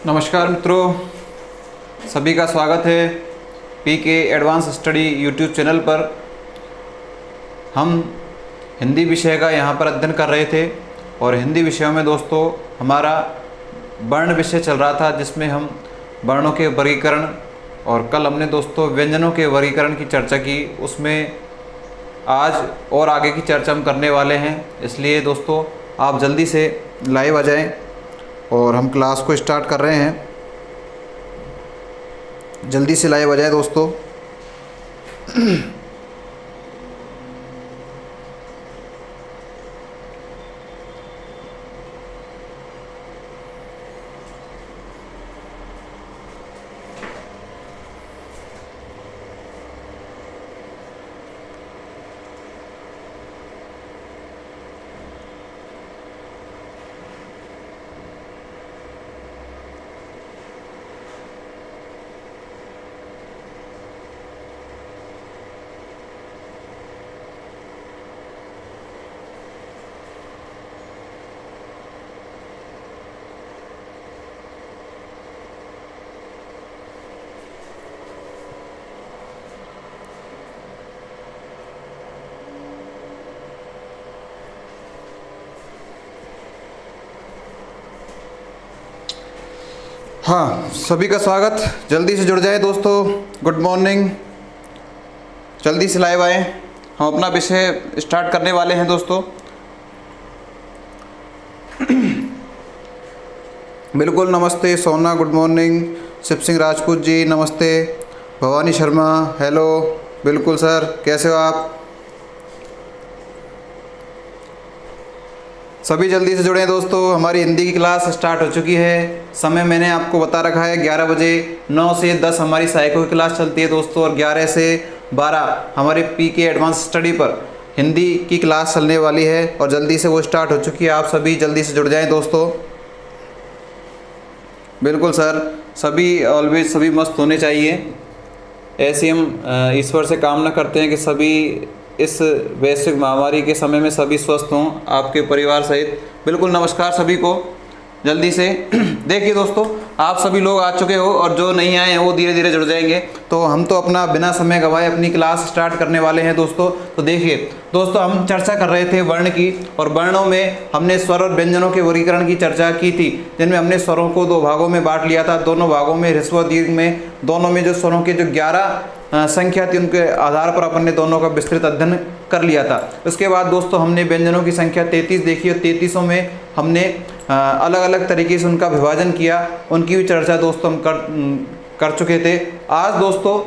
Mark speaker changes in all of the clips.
Speaker 1: नमस्कार मित्रों, सभी का स्वागत है पीके एडवांस स्टडी यूट्यूब चैनल पर। हम हिंदी विषय का यहाँ पर अध्ययन कर रहे थे और हिंदी विषयों में दोस्तों हमारा वर्ण विषय चल रहा था, जिसमें हम वर्णों के वर्गीकरण और कल हमने दोस्तों व्यंजनों के वर्गीकरण की चर्चा की। उसमें आज और आगे की चर्चा हम करने वाले हैं, इसलिए दोस्तों आप जल्दी से लाइव आ जाएं और हम क्लास को स्टार्ट कर रहे हैं। जल्दी से लाइव आ जाए दोस्तों। हाँ, सभी का स्वागत। जल्दी से जुड़ जाए दोस्तों। गुड मॉर्निंग, जल्दी से लाइव आए। हम अपना विषय स्टार्ट करने वाले हैं दोस्तों। बिल्कुल, नमस्ते सोना, गुड मॉर्निंग। शिव सिंह राजपूत जी नमस्ते। भवानी शर्मा हेलो। बिल्कुल सर, कैसे हो आप? सभी जल्दी से जुड़े दोस्तों। हमारी हिंदी की क्लास स्टार्ट हो चुकी है। समय मैंने आपको बता रखा है 11 बजे। 9 से 10 हमारी साइको की क्लास चलती है दोस्तों, और 11 से 12 हमारे पीके एडवांस स्टडी पर हिंदी की क्लास चलने वाली है और जल्दी से वो स्टार्ट हो चुकी है। आप सभी जल्दी से जुड़ जाएं दोस्तों। बिल्कुल सर, सभी ऑलवेज सभी मस्त होने चाहिए। ऐसे हम ईश्वर से कामना करते हैं कि सभी इस वैश्विक महामारी के समय में सभी स्वस्थ हों, आपके परिवार सहित। बिल्कुल नमस्कार सभी को। जल्दी से देखिए दोस्तों, आप सभी लोग आ चुके हो और जो नहीं आए हैं वो धीरे धीरे जुड़ जाएंगे। तो हम तो अपना बिना समय गवाए अपनी क्लास स्टार्ट करने वाले हैं दोस्तों। तो देखिए दोस्तों, हम चर्चा कर रहे थे वर्ण की, और वर्णों में हमने स्वर और व्यंजनों के वर्गीकरण की चर्चा की थी, जिनमें हमने स्वरों को 2 भागों में बांट लिया था। दोनों भागों में ह्रस्व व दीर्घ में दोनों में जो स्वरों के जो 11 संख्या थी, उनके आधार पर अपन ने दोनों का विस्तृत अध्ययन कर लिया था। उसके बाद दोस्तों हमने व्यंजनों की संख्या 33 देखी और 33 में हमने अलग अलग तरीके से उनका विभाजन किया। उनकी भी चर्चा दोस्तों हम कर चुके थे। आज दोस्तों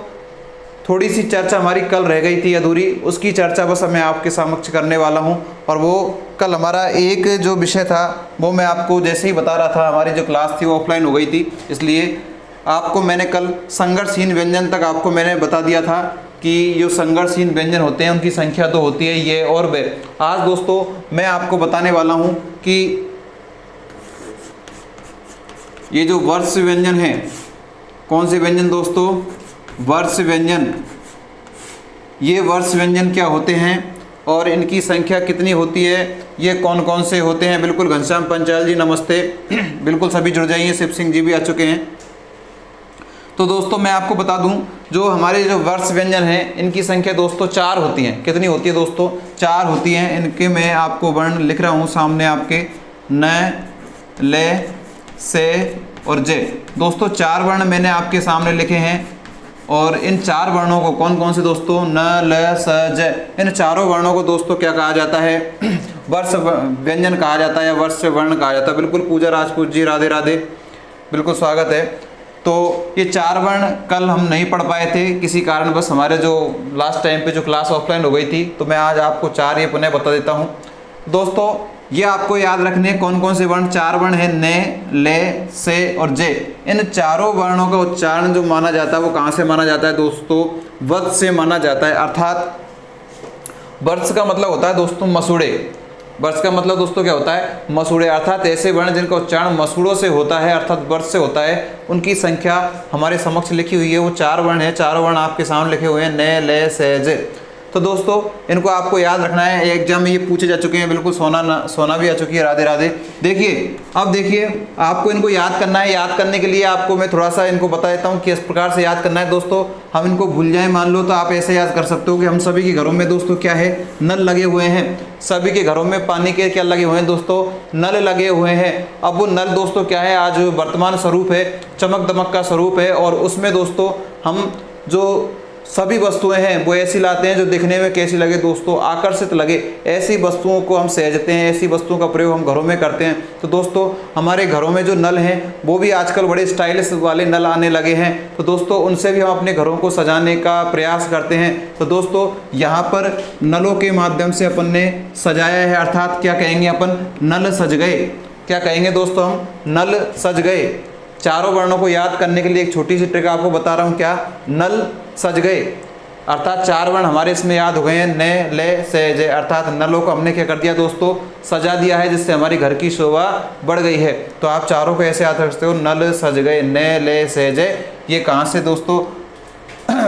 Speaker 1: थोड़ी सी चर्चा हमारी कल रह गई थी अधूरी, उसकी चर्चा बस मैं आपके समक्ष करने वाला हूं। और वो कल हमारा एक जो विषय था वो मैं आपको जैसे ही बता रहा था, हमारी जो क्लास थी वो ऑफलाइन हो गई थी, इसलिए आपको मैंने कल संघर्षहीन व्यंजन तक आपको मैंने बता दिया था कि जो संघर्षहीन व्यंजन होते हैं उनकी संख्या 2 होती है, ये और वे। आज दोस्तों मैं आपको बताने वाला हूं कि ये जो वर्ष व्यंजन है, कौन से व्यंजन दोस्तों? वर्ष व्यंजन। ये वर्ष व्यंजन क्या होते हैं और इनकी संख्या कितनी होती है, ये कौन कौन से होते हैं? बिल्कुल घनश्याम पंचाल जी नमस्ते। बिल्कुल सभी जुड़ जाइए। शिव सिंह जी भी आ चुके हैं। तो दोस्तों मैं आपको बता दूं, जो हमारे जो वर्ष व्यंजन हैं इनकी संख्या दोस्तों 4 होती हैं। कितनी होती है दोस्तों? 4 होती हैं। इनके मैं आपको वर्ण लिख रहा हूं सामने आपके, न, ले, से और जे। दोस्तों 4 वर्ण मैंने आपके सामने लिखे हैं, और इन 4 वर्णों को कौन कौन से दोस्तों? न, ल, स, ज। इन चारों वर्णों को दोस्तों क्या कहा जाता है? वर्ष व्यंजन कहा जाता है या वर्ष वर्ण कहा जाता है। बिल्कुल पूजा राजपूत जी राधे राधे, बिल्कुल स्वागत है। तो ये 4 वर्ण कल हम नहीं पढ़ पाए थे किसी कारण, बस हमारे जो लास्ट टाइम पे जो क्लास ऑफलाइन हो गई थी, तो मैं आज आपको 4 ये पुनः बता देता हूँ दोस्तों। ये आपको याद रखने कौन कौन से वर्ण? 4 वर्ण है, ने, ले, से और जे। इन चारों वर्णों का उच्चारण जो माना जाता है वो कहाँ से माना जाता है दोस्तों? वत्स से माना जाता है। अर्थात वर्ष का मतलब होता है दोस्तों मसूड़े। वर्ष का मतलब दोस्तों क्या होता है? मसूड़े। अर्थात ऐसे वर्ण जिनका उच्चारण मसूड़ों से होता है, अर्थात वर्ष से होता है, उनकी संख्या हमारे समक्ष लिखी हुई है। वो 4 वर्ण है। 4 वर्ण आपके सामने लिखे हुए हैं, ने, ले, से, जे। तो दोस्तों इनको आपको याद रखना है, एग्जाम में ये पूछे जा चुके हैं, बिल्कुल सोना भी आ चुकी है, राधे राधे। देखिए अब देखिए आपको इनको याद करना है। याद करने के लिए आपको मैं थोड़ा सा इनको बता देता हूँ किस प्रकार से याद करना है। दोस्तों हम इनको भूल जाए मान लो तो आप ऐसे याद कर सकते हो कि हम सभी के घरों में दोस्तों क्या है, नल लगे हुए हैं। सभी के घरों में पानी के क्या लगे हुए हैं दोस्तों, नल लगे हुए हैं। अब वो नल दोस्तों क्या है, आज वर्तमान स्वरूप है, चमक दमक का स्वरूप है, और उसमें दोस्तों हम जो सभी वस्तुएं हैं वो ऐसी लाते हैं जो दिखने में कैसी लगे दोस्तों, आकर्षित लगे। ऐसी वस्तुओं को हम सहेजते हैं, ऐसी वस्तुओं का प्रयोग हम घरों में करते हैं। तो दोस्तों हमारे घरों में जो नल हैं वो भी आजकल बड़े स्टाइलिश वाले नल आने लगे हैं। तो दोस्तों उनसे भी हम अपने घरों को सजाने का प्रयास करते हैं। तो दोस्तों यहाँ पर नलों के माध्यम से अपन ने सजाया है, अर्थात क्या कहेंगे अपन, नल सज गए। क्या कहेंगे दोस्तों, हम नल सज गए। चारों वर्णों को याद करने के लिए एक छोटी सी ट्रिक आपको बता रहा हूँ, क्या, नल सज गए, अर्थात 4 वर्ण हमारे इसमें याद हो गए हैं, न ले से जे, अर्थात नलों को हमने क्या कर दिया दोस्तों, सजा दिया है, जिससे हमारी घर की शोभा बढ़ गई है। तो आप चारों को ऐसे याद रख सकते हो, नल सज गए, न ले से जे। ये कहाँ से दोस्तों,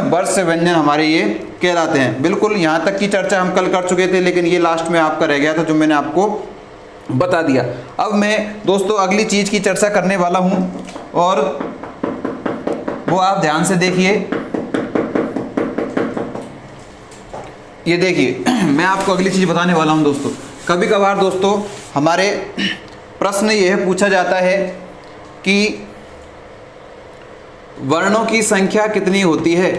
Speaker 1: वर्ष व्यंजन हमारे ये कहलाते हैं। बिल्कुल यहाँ तक की चर्चा हम कल कर चुके थे, लेकिन ये लास्ट में आपका रह गया था जो मैंने आपको बता दिया। अब मैं दोस्तों अगली चीज़ की चर्चा करने वाला हूँ, और वो आप ध्यान से देखिए। ये देखिए मैं आपको अगली चीज़ बताने वाला हूँ दोस्तों। कभी कभार दोस्तों हमारे प्रश्न यह पूछा जाता है कि वर्णों की संख्या कितनी होती है,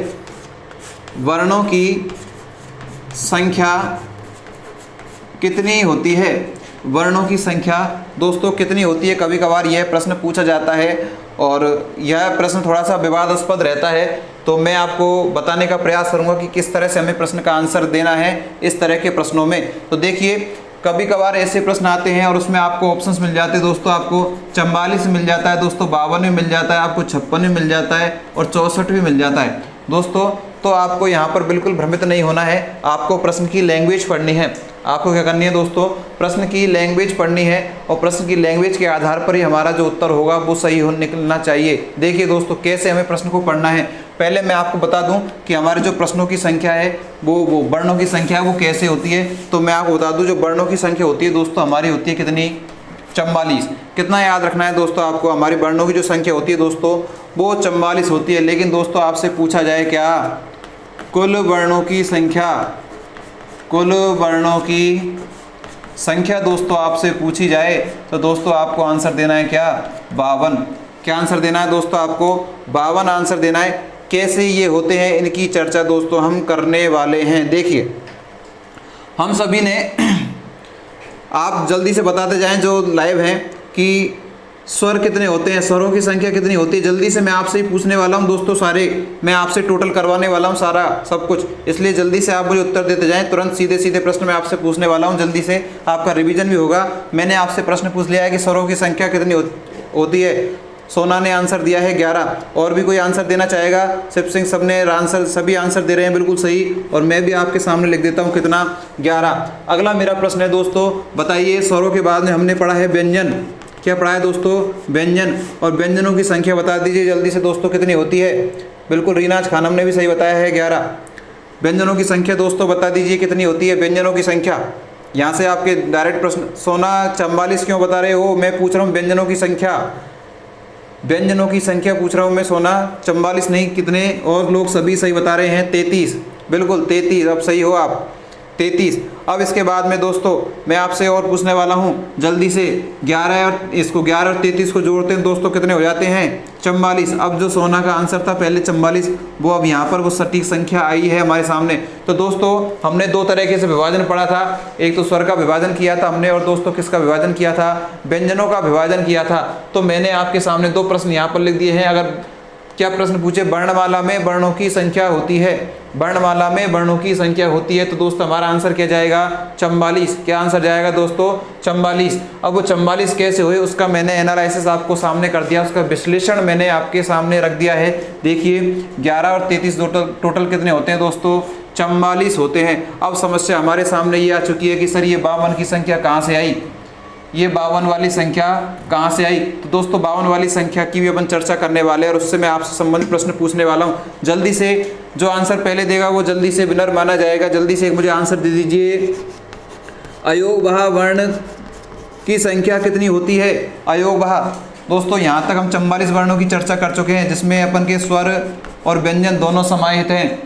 Speaker 1: वर्णों की संख्या कितनी होती है, वर्णों की संख्या दोस्तों कितनी होती है। कभी कभार यह प्रश्न पूछा जाता है, और यह प्रश्न थोड़ा सा विवादास्पद रहता है। तो मैं आपको बताने का प्रयास करूंगा कि किस तरह से हमें प्रश्न का आंसर देना है इस तरह के प्रश्नों में। तो देखिए कभी कभार ऐसे प्रश्न आते हैं और उसमें आपको ऑप्शंस मिल जाते हैं दोस्तों, आपको 44 मिल जाता है दोस्तों, 52 भी मिल जाता है, आपको 56 भी मिल जाता है, और 64 भी मिल जाता है दोस्तों। तो आपको यहाँ पर बिल्कुल भ्रमित नहीं होना है, आपको प्रश्न की लैंग्वेज पढ़नी है। आपको क्या करनी है दोस्तों, प्रश्न की लैंग्वेज पढ़नी है, और प्रश्न की लैंग्वेज के आधार पर ही हमारा जो उत्तर होगा वो सही हो निकलना चाहिए। देखिए दोस्तों कैसे हमें प्रश्न को पढ़ना है। पहले मैं आपको बता दूं कि हमारे जो प्रश्नों की संख्या है वो वर्णों की संख्या वो कैसे होती है। तो मैं आपको बता दूं जो वर्णों की संख्या होती है दोस्तों हमारी होती है कितनी, 44। कितना याद रखना है दोस्तों आपको, हमारी वर्णों की जो संख्या होती है दोस्तों वो 44 होती है। लेकिन दोस्तों आपसे पूछा जाए क्या, कुल वर्णों की संख्या, कुल वर्णों की संख्या दोस्तों आपसे पूछी जाए तो दोस्तों आपको आंसर देना है क्या, 52। क्या आंसर देना है दोस्तों, आपको 52 आंसर देना है। कैसे ये होते हैं इनकी चर्चा दोस्तों हम करने वाले हैं। देखिए हम सभी ने आप जल्दी से बताते जाएं जो लाइव हैं कि स्वर कितने होते हैं, स्वरों की संख्या कितनी होती है। जल्दी से मैं आपसे ही पूछने वाला हूं दोस्तों, सारे मैं आपसे टोटल करवाने वाला हूं सारा सब कुछ, इसलिए जल्दी से आप मुझे उत्तर देते जाएं। तुरंत सीधे सीधे प्रश्न मैं आपसे पूछने वाला हूं, जल्दी से आपका रिवीजन भी होगा। मैंने आपसे प्रश्न पूछ लिया है कि स्वरों की संख्या कितनी होती है। सोना ने आंसर दिया है 11, और भी कोई आंसर देना चाहेगा? शिव सिंह सब ने आंसर, सभी आंसर दे रहे हैं बिल्कुल सही, और मैं भी आपके सामने लिख देता हूँ कितना, 11। अगला मेरा प्रश्न है दोस्तों, बताइए स्वरों के बाद में हमने पढ़ा है व्यंजन। क्या पढ़ा है दोस्तों, व्यंजन, और व्यंजनों की संख्या बता दीजिए जल्दी से दोस्तों कितनी होती है। बिल्कुल रीनाज खानम ने भी सही बताया है 11। व्यंजनों की संख्या दोस्तों बता दीजिए कितनी होती है व्यंजनों की संख्या। यहाँ से आपके डायरेक्ट प्रश्न, सोना 44 क्यों बता रहे हो, मैं पूछ रहा हूँ व्यंजनों की संख्या, व्यंजनों की संख्या पूछ रहा हूँ मैं सोना, 44 नहीं, कितने, और लोग सभी सही बता रहे हैं 33। बिल्कुल 33, अब सही हो आप, 33। अब इसके बाद में दोस्तों मैं आपसे और पूछने वाला हूँ जल्दी से, 11 और इसको 11 और 33 को जोड़ते हैं दोस्तों कितने हो जाते हैं, 44। अब जो सोना का आंसर था पहले 44, वो अब यहाँ पर वो सटीक संख्या आई है हमारे सामने। तो दोस्तों हमने दो तरीके से विभाजन पढ़ा था, एक तो स्वर का विभाजन किया था हमने, और दोस्तों किसका विभाजन किया था, व्यंजनों का विभाजन किया था। तो मैंने आपके सामने दो प्रश्न यहाँ पर लिख दिए हैं। अगर क्या प्रश्न पूछे, वर्णमाला में वर्णों की संख्या होती है, वर्णमाला में वर्णों की संख्या होती है, तो दोस्तों हमारा आंसर क्या जाएगा, 44। क्या आंसर जाएगा दोस्तों, 44। अब वो 44 कैसे हुए उसका मैंने एनालिसिस आपको सामने कर दिया, उसका विश्लेषण मैंने आपके सामने रख दिया है। देखिए 11 और 33 टोटल कितने होते हैं दोस्तों, 44 होते हैं। अब समस्या हमारे सामने ये आ चुकी है कि सर ये 52 की संख्या कहाँ से आई, ये 52 वाली संख्या कहाँ से आई। तो दोस्तों 52 वाली संख्या की भी अपन चर्चा करने वाले हैं और उससे मैं आपसे संबंधित प्रश्न पूछने वाला हूँ। जल्दी से जो आंसर पहले देगा वो जल्दी से विनर माना जाएगा। जल्दी से मुझे आंसर दे दीजिए। अयोगवाह वर्ण की संख्या कितनी होती है। अयोगवाह दोस्तों यहाँ तक हम 44 वर्णों की चर्चा कर चुके हैं, जिसमें अपन के स्वर और व्यंजन दोनों समाहित हैं,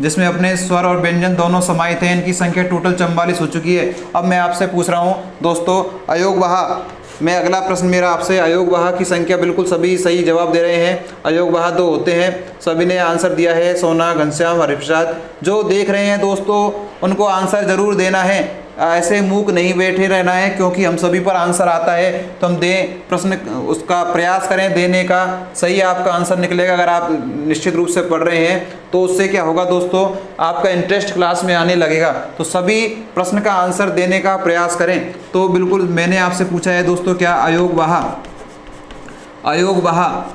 Speaker 1: जिसमें अपने स्वर और व्यंजन दोनों समाहित हैं। इनकी संख्या टोटल 44 हो चुकी है। अब मैं आपसे पूछ रहा हूँ दोस्तों अयोगवाह में अगला प्रश्न मेरा आपसे, अयोगवाह की संख्या बिल्कुल सभी सही जवाब दे रहे हैं। अयोगवाह 2 होते हैं, सभी ने आंसर दिया है। सोना, घनश्याम, हरिप्रसाद जो देख रहे हैं दोस्तों उनको आंसर ज़रूर देना है, ऐसे मूक नहीं बैठे रहना है, क्योंकि हम सभी पर आंसर आता है तो हम दें, प्रश्न उसका प्रयास करें देने का। सही आपका आंसर निकलेगा अगर आप निश्चित रूप से पढ़ रहे हैं, तो उससे क्या होगा दोस्तों, आपका इंटरेस्ट क्लास में आने लगेगा। तो सभी प्रश्न का आंसर देने का प्रयास करें। तो बिल्कुल मैंने आपसे पूछा है दोस्तों क्या अयोगवाह,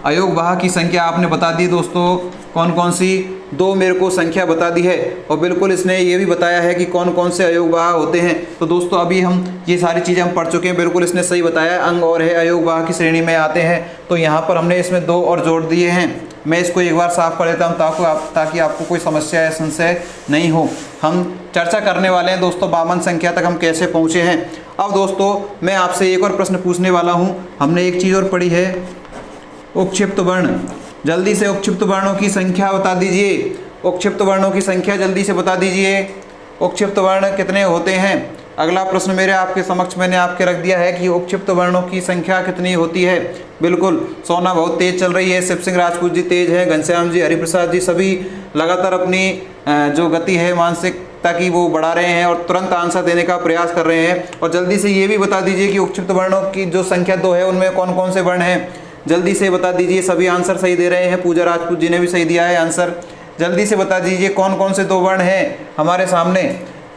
Speaker 1: अयोगवाह की संख्या आपने बता दी दोस्तों, कौन कौन सी 2 मेरे को संख्या बता दी है, और बिल्कुल इसने ये भी बताया है कि कौन कौन से अयोगवाह होते हैं। तो दोस्तों अभी हम ये सारी चीज़ें हम पढ़ चुके हैं, बिल्कुल इसने सही बताया। अंग और है अयोगवाह की श्रेणी में आते हैं, तो यहाँ पर हमने इसमें 2 और जोड़ दिए हैं। मैं इसको एक बार साफ कर देता हूँ ताकि आपको कोई समस्या या संशय नहीं हो। हम चर्चा करने वाले हैं दोस्तों 52 संख्या तक हम कैसे पहुँचे हैं। अब दोस्तों मैं आपसे एक और प्रश्न पूछने वाला हूँ। हमने एक चीज़ और पढ़ी है, उपक्षिप्त वर्ण। जल्दी से उपक्षिप्त वर्णों की संख्या बता दीजिए। उपक्षिप्त वर्णों की संख्या जल्दी से बता दीजिए। उपक्षिप्त वर्ण कितने होते हैं। अगला प्रश्न मेरे आपके समक्ष मैंने आपके रख दिया है कि उपक्षिप्त वर्णों की संख्या कितनी होती है। बिल्कुल सोना बहुत तेज चल रही है, शिव सिंह राजपूत जी तेज हैं, घनश्याम जी, हरिप्रसाद जी सभी लगातार अपनी जो गति है मानसिकता की वो बढ़ा रहे हैं और तुरंत आंसर देने का प्रयास कर रहे हैं। और जल्दी से ये भी बता दीजिए कि उपक्षिप्त वर्णों की जो संख्या 2 है उनमें कौन कौन से वर्ण हैं। जल्दी से बता दीजिए। सभी आंसर सही दे रहे हैं, पूजा राजपूत जी ने भी सही दिया है आंसर। जल्दी से बता दीजिए कौन कौन से 2 वर्ण हैं हमारे सामने।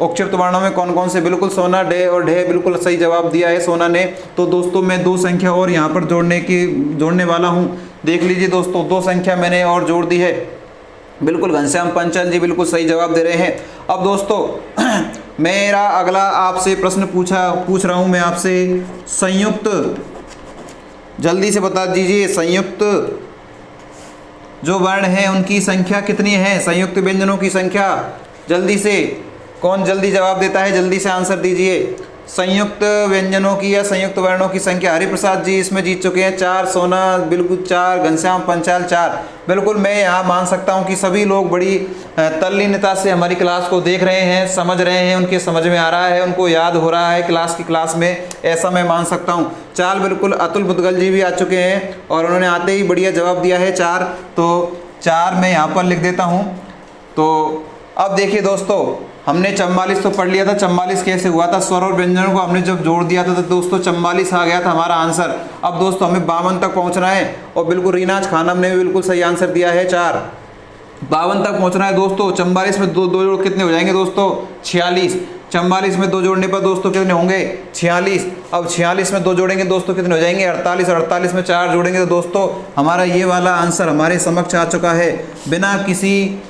Speaker 1: उपक्षिप्त वर्णों में कौन कौन से, बिल्कुल सोना, डे और ढे बिल्कुल सही जवाब दिया है सोना ने। तो दोस्तों मैं 2 संख्या और यहाँ पर जोड़ने वाला हूँ। देख लीजिए दोस्तों 2 संख्या मैंने और जोड़ दी है। बिल्कुल घनश्याम पंचाल जी बिल्कुल सही जवाब दे रहे हैं। अब दोस्तों मेरा अगला आपसे प्रश्न पूछ रहा हूँ मैं आपसे, संयुक्त, जल्दी से बता दीजिए संयुक्त जो वर्ण हैं उनकी संख्या कितनी है। संयुक्त व्यंजनों की संख्या जल्दी से, कौन जल्दी जवाब देता है, जल्दी से आंसर दीजिए। संयुक्त व्यंजनों की या संयुक्त वर्णों की संख्या, हरिप्रसाद जी इसमें जीत चुके हैं 4, सोना बिल्कुल 4, घनश्याम पंचाल 4। बिल्कुल मैं यहाँ मान सकता हूँ कि सभी लोग बड़ी तल्लीनता से हमारी क्लास को देख रहे हैं, समझ रहे हैं, उनके समझ में आ रहा है, उनको याद हो रहा है क्लास में, ऐसा मैं मान सकता हूँ। 4 बिल्कुल अतुल मुदगल जी भी आ चुके हैं और उन्होंने आते ही बढ़िया जवाब दिया है 4। तो 4 मैं यहाँ पर लिख देता हूँ। तो अब देखिए दोस्तों हमने 44 तो पढ़ लिया था। 44 कैसे हुआ था, स्वर और व्यंजनों को हमने जब जोड़ दिया था तो दोस्तों 44 आ गया था हमारा आंसर। अब दोस्तों हमें 52 तक पहुंचना है और बिल्कुल रीनाज खानम ने भी बिल्कुल सही आंसर दिया है 4। 52 तक पहुंचना है दोस्तों। 44 में 2 जोड़ कितने हो जाएंगे दोस्तों, 46। 44 में 2 जोड़ने पर दोस्तों कितने होंगे, 46। अब 46 में 2 जोड़ेंगे दोस्तों कितने हो जाएंगे, 48। 48 में 4 जोड़ेंगे तो दोस्तों हमारा ये वाला आंसर हमारे समक्ष आ चुका है। बिना किसी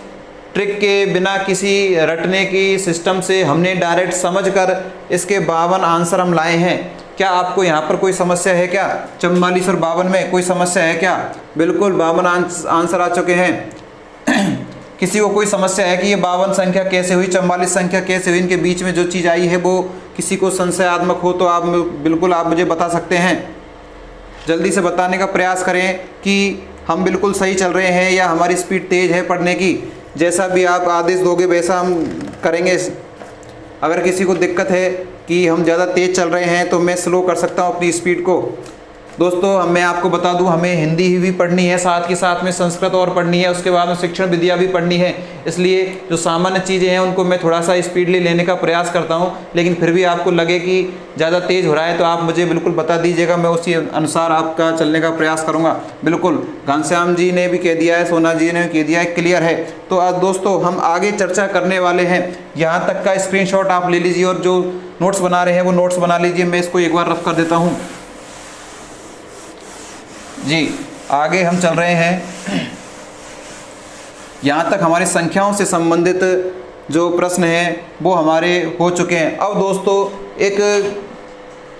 Speaker 1: ट्रिक के, बिना किसी रटने की सिस्टम से हमने डायरेक्ट समझकर इसके 52 आंसर हम लाए हैं। क्या आपको यहाँ पर कोई समस्या है क्या, 44 और 52 में कोई समस्या है क्या। बिल्कुल 52 आंसर आ चुके हैं। किसी को कोई समस्या है कि ये 52 संख्या कैसे हुई, 44 संख्या कैसे हुई, इनके बीच में जो चीज़ आई है वो किसी को संशयात्मक हो तो आप बिल्कुल आप मुझे बता सकते हैं। जल्दी से बताने का प्रयास करें कि हम बिल्कुल सही चल रहे हैं या हमारी स्पीड तेज़ है पढ़ने की। जैसा भी आप आदेश दोगे वैसा हम करेंगे। अगर किसी को दिक्कत है कि हम ज़्यादा तेज़ चल रहे हैं तो मैं स्लो कर सकता हूँ अपनी स्पीड को। दोस्तों मैं आपको बता दूं हमें हिंदी ही भी पढ़नी है, साथ के साथ में संस्कृत और पढ़नी है, उसके बाद में शिक्षण विद्या भी पढ़नी है। इसलिए जो सामान्य चीज़ें हैं उनको मैं थोड़ा सा स्पीडली लेने का प्रयास करता हूं, लेकिन फिर भी आपको लगे कि ज़्यादा तेज़ हो रहा है तो आप मुझे बिल्कुल बता दीजिएगा, मैं उसी अनुसार आपका चलने का प्रयास करूँगा। बिल्कुल घनश्याम जी ने भी कह दिया है, सोना जी ने भी कह दिया है, क्लियर है। तो आज दोस्तों हम आगे चर्चा करने वाले हैं। यहाँ तक का स्क्रीनशॉट आप ले लीजिए और जो नोट्स बना रहे हैं वो नोट्स बना लीजिए। मैं इसको एक बार रफ कर देता हूँ जी। आगे हम चल रहे हैं। यहाँ तक हमारी संख्याओं से संबंधित जो प्रश्न हैं वो हमारे हो चुके हैं। अब दोस्तों एक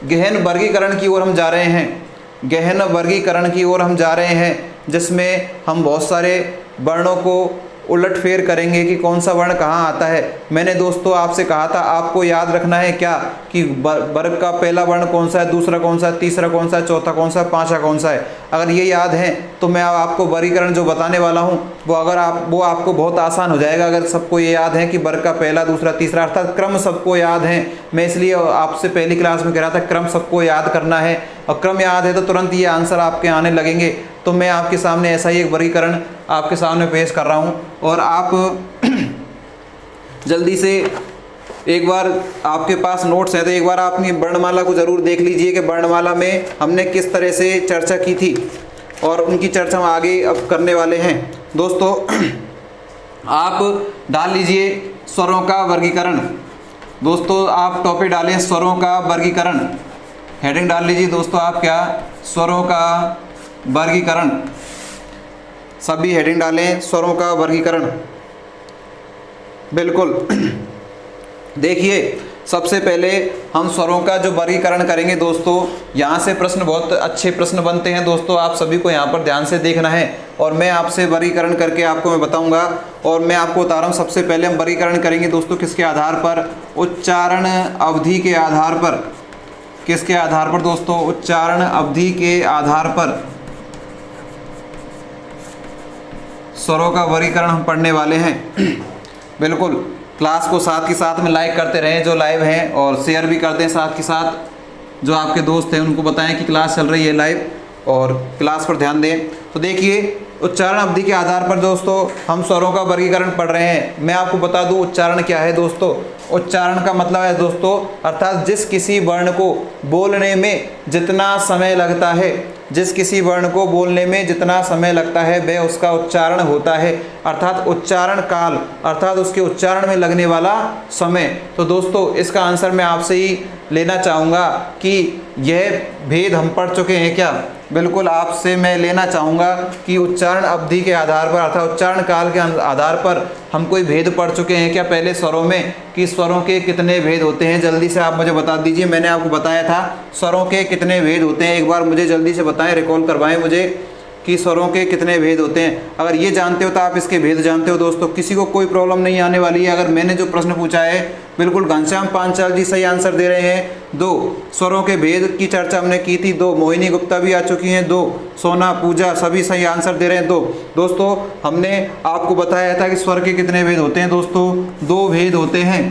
Speaker 1: गहन वर्गीकरण की ओर हम जा रहे हैं, गहन वर्गीकरण की ओर हम जा रहे हैं, जिसमें हम बहुत सारे वर्णों को उलटफेर करेंगे कि कौन सा वर्ण कहाँ आता है। मैंने दोस्तों आपसे कहा था आपको याद रखना है क्या कि वर्ग का पहला वर्ण कौन सा है, दूसरा कौन सा है, तीसरा कौन सा है, चौथा कौन सा है, पांचवा कौन सा है। अगर ये याद है तो मैं आपको वर्गीकरण जो बताने वाला हूँ वो आपको बहुत आसान हो जाएगा। अगर सबको ये याद है कि वर्ग का पहला, दूसरा, तीसरा, अर्थात क्रम सबको याद है। मैं इसलिए आपसे पहली क्लास में कह रहा था क्रम सबको याद करना है, और क्रम याद है तो तुरंत ये आंसर आपके आने लगेंगे। तो मैं आपके सामने ऐसा ही एक वर्गीकरण आपके सामने पेश कर रहा हूँ, और आप जल्दी से एक बार, आपके पास नोट्स हैं तो एक बार आप अपनी वर्णमाला को ज़रूर देख लीजिए कि वर्णमाला में हमने किस तरह से चर्चा की थी, और उनकी चर्चा हम आगे अब करने वाले हैं। दोस्तों आप डाल लीजिए स्वरों का वर्गीकरण। दोस्तों आप टॉपिक डालें स्वरों का वर्गीकरण, हेडिंग डाल लीजिए दोस्तों आप क्या, स्वरों का वर्गीकरण। सभी हेडिंग डालें स्वरों का वर्गीकरण। बिल्कुल देखिए सबसे पहले हम स्वरों का जो वर्गीकरण करेंगे दोस्तों, यहाँ से प्रश्न बहुत अच्छे प्रश्न बनते हैं दोस्तों, आप सभी को यहाँ पर ध्यान से देखना है, और मैं आपसे वर्गीकरण करके आपको मैं बताऊँगा। और मैं आपको बता रहा हूँ सबसे पहले हम वर्गीकरण करेंगे दोस्तों किसके आधार पर, उच्चारण अवधि के आधार पर। किसके आधार पर दोस्तों, उच्चारण अवधि के आधार पर स्वरों का वर्गीकरण हम पढ़ने वाले हैं। बिल्कुल क्लास को साथ के साथ में लाइक करते रहें जो लाइव हैं, और शेयर भी करते हैं साथ के साथ। जो आपके दोस्त हैं उनको बताएं कि क्लास चल रही है लाइव, और क्लास पर ध्यान दें। तो देखिए उच्चारण अवधि के आधार पर दोस्तों हम स्वरों का वर्गीकरण पढ़ रहे हैं। मैं आपको बता दूं उच्चारण क्या है दोस्तों। उच्चारण का मतलब है दोस्तों अर्थात जिस किसी वर्ण को बोलने में जितना समय लगता है, जिस किसी वर्ण को बोलने में जितना समय लगता है वह उसका उच्चारण होता है, अर्थात उच्चारण काल, अर्थात उसके उच्चारण में लगने वाला समय। तो दोस्तों इसका आंसर मैं आपसे ही लेना चाहूँगा कि यह भेद हम पढ़ चुके हैं क्या। बिल्कुल आपसे मैं लेना चाहूँगा कि उच्चारण अवधि के आधार पर अर्थात उच्चारण काल के आधार पर हम कोई भेद पढ़ चुके हैं क्या पहले स्वरों में, कि स्वरों के कितने भेद होते हैं। जल्दी से आप मुझे बता दीजिए, मैंने आपको बताया था स्वरों के कितने भेद होते हैं, एक बार मुझे जल्दी से बताएं, रिकॉल करवाएं मुझे कि स्वरों के कितने भेद होते हैं। अगर ये जानते हो तो आप इसके भेद जानते हो दोस्तों, किसी को कोई प्रॉब्लम नहीं आने वाली है। अगर मैंने जो प्रश्न पूछा है बिल्कुल घनश्याम पांचाल जी सही आंसर दे रहे हैं। 2 स्वरों के भेद की चर्चा हमने की थी, 2 मोहिनी गुप्ता भी आ चुकी हैं, 2 सोना पूजा सभी सही आंसर दे रहे हैं। 2 दोस्तों हमने आपको बताया था कि स्वर के कितने भेद होते हैं दोस्तों, 2 भेद होते हैं।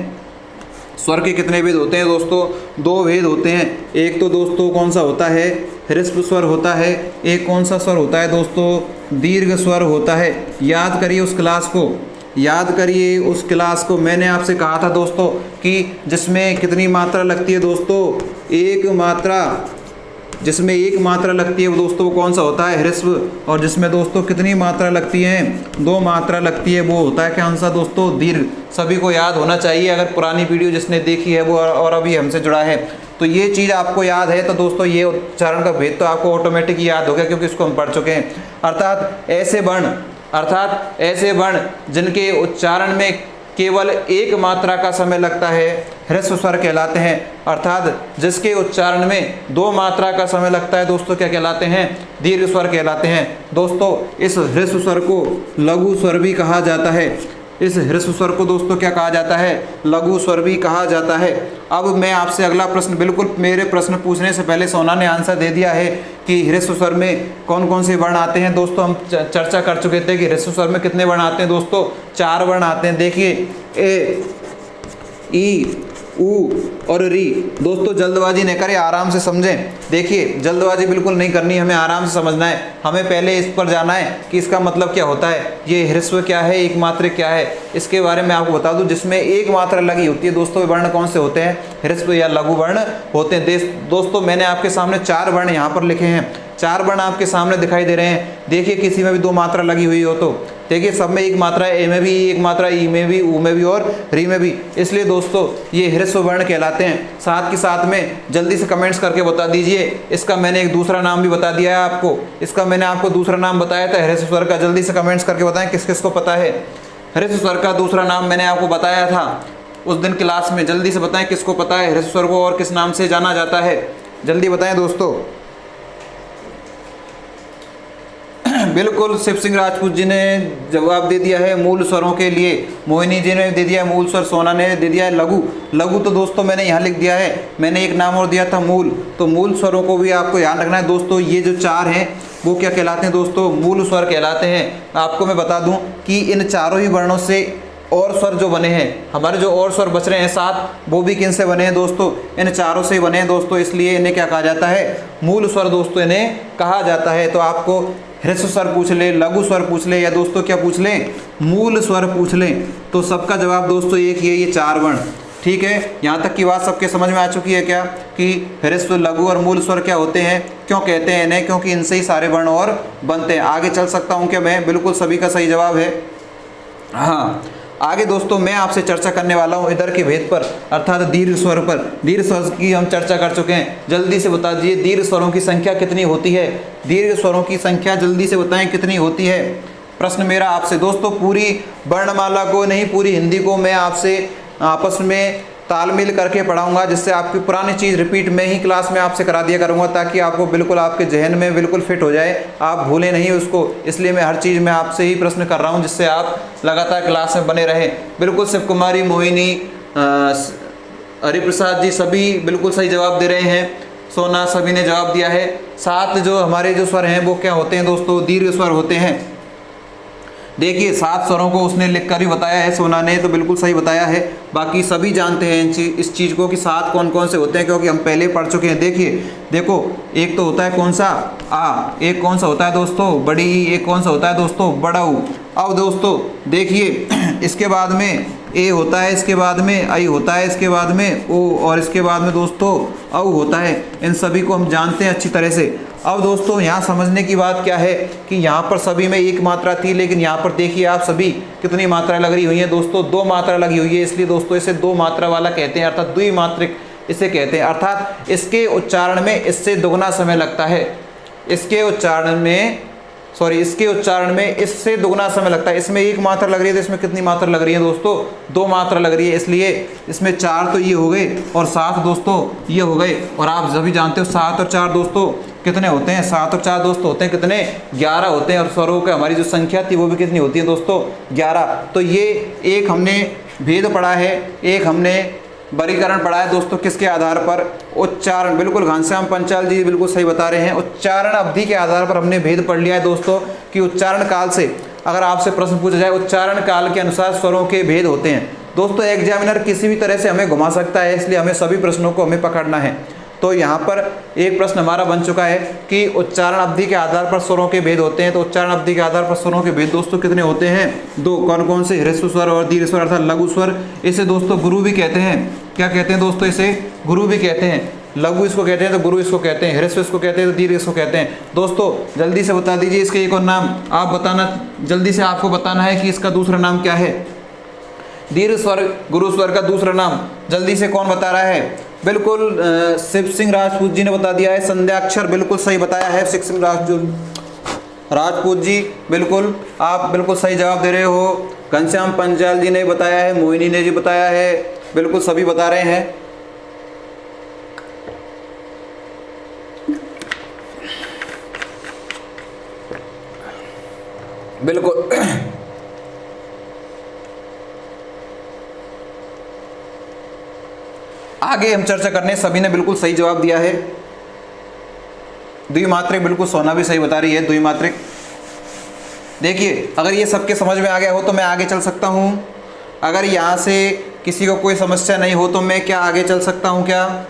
Speaker 1: स्वर के कितने भेद होते हैं दोस्तों, 2 भेद होते हैं। एक तो दोस्तों कौन सा होता है, ह्रस्व स्वर होता है। एक कौन सा स्वर होता है दोस्तों, दीर्घ स्वर होता है। याद करिए उस क्लास को, याद करिए उस क्लास को। मैंने आपसे कहा था दोस्तों कि जिसमें कितनी मात्रा लगती है दोस्तों, 1 मात्रा, जिसमें 1 मात्रा लगती है वो दोस्तों वो कौन सा होता है, ह्रस्व। और जिसमें दोस्तों कितनी मात्रा लगती है, 2 मात्रा लगती है, वो होता है कौन सा दोस्तों, दीर्घ। सभी को याद होना चाहिए, अगर पुरानी वीडियो जिसने देखी है वो और अभी हमसे जुड़ा है तो ये चीज़ आपको याद है। तो दोस्तों ये उच्चारण का भेद तो आपको ऑटोमेटिक याद हो गया क्योंकि इसको हम पढ़ चुके हैं। अर्थात ऐसे वर्ण जिनके उच्चारण में केवल 1 मात्रा का समय लगता है ह्रस्व स्वर कहलाते हैं। अर्थात जिसके उच्चारण में 2 मात्रा का समय लगता है दोस्तों क्या कहलाते हैं, दीर्घ स्वर कहलाते हैं। दोस्तों इस ह्रस्व स्वर को लघु स्वर भी कहा जाता है। इस ह्रस्व स्वर को दोस्तों क्या कहा जाता है, लघु स्वर भी कहा जाता है। अब मैं आपसे अगला प्रश्न, बिल्कुल मेरे प्रश्न पूछने से पहले सोना ने आंसर दे दिया है कि ह्रस्व स्वर में कौन कौन से वर्ण आते हैं। दोस्तों हम चर्चा कर चुके थे कि ह्रस्व स्वर में कितने वर्ण आते हैं दोस्तों, 4 वर्ण आते हैं। देखिए ए, ई, ऊ और री। दोस्तों जल्दबाजी नहीं करें, आराम से समझें। देखिए जल्दबाजी बिल्कुल नहीं करनी, हमें आराम से समझना है। हमें पहले इस पर जाना है कि इसका मतलब क्या होता है, ये ह्रस्व क्या है, एक मात्रा क्या है, इसके बारे में आपको बता दूं। जिसमें 1 मात्रा लगी होती है दोस्तों वर्ण कौन से होते हैं, ह्रस्व या लघु वर्ण होते हैं। दोस्तों मैंने आपके सामने 4 वर्ण यहाँ पर लिखे हैं, 4 वर्ण आपके सामने दिखाई दे रहे हैं। देखिए किसी में भी 2 मात्रा लगी हुई हो तो देखिए सब में 1 मात्रा है, ए में भी 1 मात्रा, ई में भी, ऊ में भी और री में भी, इसलिए दोस्तों ये ह्रस्व वर्ण कहलाते हैं। साथ के साथ में जल्दी से कमेंट्स करके बता दीजिए, इसका मैंने एक दूसरा नाम भी बता दिया है आपको, इसका मैंने आपको दूसरा नाम बताया था ह्रस्व स्वर का। जल्दी से कमेंट्स करके बताएं किस किस को पता है। ह्रस्व स्वर का दूसरा नाम मैंने आपको बताया था उस दिन क्लास में, जल्दी से बताएं किसको पता है ह्रस्व स्वर को और किस नाम से जाना जाता है। जल्दी बताएं दोस्तों। बिल्कुल शिव सिंह राजपूत जी ने जवाब दे दिया है मूल स्वरों के लिए, मोहिनी जी ने दे दिया है मूल स्वर, सोना ने दे दिया है लघु। लघु तो दोस्तों मैंने यहाँ लिख दिया है, मैंने एक नाम और दिया था मूल, तो मूल स्वरों को भी आपको ध्यान रखना है दोस्तों। ये जो चार हैं वो क्या कहलाते हैं दोस्तों, मूल स्वर कहलाते हैं। आपको मैं बता दूं कि इन चारों ही वर्णों से और स्वर जो बने हैं, हमारे जो और स्वर बच रहे हैं 7, वो भी किन से बने हैं दोस्तों, इन चारों से ही बने हैं दोस्तों, इसलिए इन्हें क्या कहा जाता है, मूल स्वर दोस्तों इन्हें कहा जाता है। तो आपको ह्रस्व स्वर पूछ ले, लघु स्वर पूछ ले, या दोस्तों क्या पूछ लें, मूल स्वर पूछ लें, तो सबका जवाब दोस्तों एक ही है, ये 4 वर्ण। ठीक है, यहाँ तक की बात सबके समझ में आ चुकी है क्या, कि ह्रस्व, लघु और मूल स्वर क्या होते हैं, क्यों कहते हैं इन्हें, क्योंकि इनसे ही सारे वर्ण और बनते हैं। आगे चल सकता हूँ क्या मैं, बिल्कुल सभी का सही जवाब है। हाँ, आगे दोस्तों मैं आपसे चर्चा करने वाला हूँ इधर के भेद पर, अर्थात दीर्घ स्वर पर। दीर्घ स्वर की हम चर्चा कर चुके हैं, जल्दी से बता दीजिए दीर्घ स्वरों की संख्या कितनी होती है, दीर्घ स्वरों की संख्या जल्दी से बताएं कितनी होती है। प्रश्न मेरा आपसे दोस्तों, पूरी वर्णमाला को नहीं, पूरी हिंदी को मैं आपसे आपस में तालमेल करके पढ़ाऊंगा, जिससे आपकी पुरानी चीज़ रिपीट में ही क्लास में आपसे करा दिया करूंगा, ताकि आपको बिल्कुल आपके जहन में बिल्कुल फिट हो जाए, आप भूलें नहीं उसको। इसलिए मैं हर चीज़ में आपसे ही प्रश्न कर रहा हूं, जिससे आप लगातार क्लास में बने रहें। बिल्कुल शिव कुमारी, मोहिनी, हरिप्रसाद जी सभी बिल्कुल सही जवाब दे रहे हैं, सोना सभी ने जवाब दिया है। 7 जो हमारे जो स्वर हैं वो क्या होते हैं दोस्तों, दीर्घ स्वर होते हैं। देखिए 7 स्वरों को उसने लिखकर ही बताया है, सोना ने तो बिल्कुल सही बताया है। बाकी सभी जानते हैं इस चीज़ को कि 7 कौन कौन से होते हैं, क्योंकि हम पहले पढ़ चुके हैं। देखिए देखो, एक तो होता है कौन सा, आ, एक कौन सा होता है दोस्तों, बड़ी, एक कौन सा होता है दोस्तों, बड़ाऊ। अब दोस्तों देखिए इसके बाद में ए होता है, इसके बाद में आई होता है, इसके बाद में ओ, और इसके बाद में दोस्तों औ होता है। इन सभी को हम जानते हैं अच्छी तरह से। अब दोस्तों यहाँ समझने की बात क्या है कि यहाँ पर सभी में एक मात्रा थी, लेकिन यहाँ पर देखिए आप सभी कितनी मात्रा लग रही हुई है दोस्तों, 2 मात्रा लगी हुई है, इसलिए दोस्तों इसे 2 मात्रा वाला कहते हैं, अर्थात द्विमात्रिक इसे कहते हैं। अर्थात इसके उच्चारण में इससे दुगना समय लगता है, इसके उच्चारण में इससे दुगना समय लगता है। इसमें 1 मात्रा लग रही है, तो इसमें कितनी मात्रा लग रही है दोस्तों, 2 मात्रा लग रही है, इसलिए इसमें 4 तो ये हो गए और 7 दोस्तों ये हो गए। और आप सभी जानते हो 7 और 4 दोस्तों कितने होते हैं, 7 और 4 दोस्तों होते हैं कितने, 11 होते हैं। और स्वरों की हमारी जो संख्या थी वो भी कितनी होती है दोस्तों, 11। तो ये एक हमने भेद पढ़ा है, एक हमने वर्गीकरण पढ़ा है दोस्तों, किसके आधार पर, उच्चारण। बिल्कुल घनश्याम पंचाल जी बिल्कुल सही बता रहे हैं, उच्चारण अवधि के आधार पर हमने भेद पढ़ लिया है दोस्तों, कि उच्चारण काल से अगर आपसे प्रश्न पूछा जाए, उच्चारण काल के अनुसार स्वरों के भेद होते हैं दोस्तों। एग्जामिनर किसी भी तरह से हमें घुमा सकता है, इसलिए हमें सभी प्रश्नों को हमें पकड़ना है। तो यहाँ पर एक प्रश्न हमारा बन चुका है कि उच्चारण अवधि के आधार पर स्वरों के भेद होते हैं। तो उच्चारण अवधि के आधार पर स्वरों के भेद दोस्तों कितने होते हैं, 2। कौन कौन से, ह्रस्व स्वर और दीर्घ स्वर अर्थात लघु स्वर। इसे दोस्तों गुरु भी कहते हैं, क्या कहते हैं दोस्तों, इसे गुरु भी कहते हैं। लघु इसको कहते हैं तो गुरु इसको कहते हैं, ह्रस्व इसको कहते हैं तो दीर्घ इसको कहते हैं। दोस्तों जल्दी से बता दीजिए इसके एक और नाम, आप बताना, जल्दी से आपको बताना है कि इसका दूसरा नाम क्या है। दीर्घ स्वर गुरु स्वर का दूसरा नाम जल्दी से कौन बता रहा है, बिल्कुल शिव सिंह राजपूत जी ने बता दिया है, संध्याक्षर बिल्कुल सही बताया है शिव सिंह राजपूत जी, बिल्कुल आप बिल्कुल सही जवाब दे रहे हो। घनश्याम पंचाल जी ने बताया है, मोहिनी ने जी बताया है, बिल्कुल सभी बता रहे हैं। बिल्कुल आगे हम चर्चा करने, सभी ने बिल्कुल सही जवाब दिया है। द्विमात्रिक, बिल्कुल सोना भी सही बता रही है, द्विमात्रिक। देखिए अगर ये सबके समझ में आ गया हो तो मैं आगे चल सकता हूँ, अगर यहाँ से किसी को कोई समस्या नहीं हो तो मैं क्या आगे चल सकता हूँ क्या,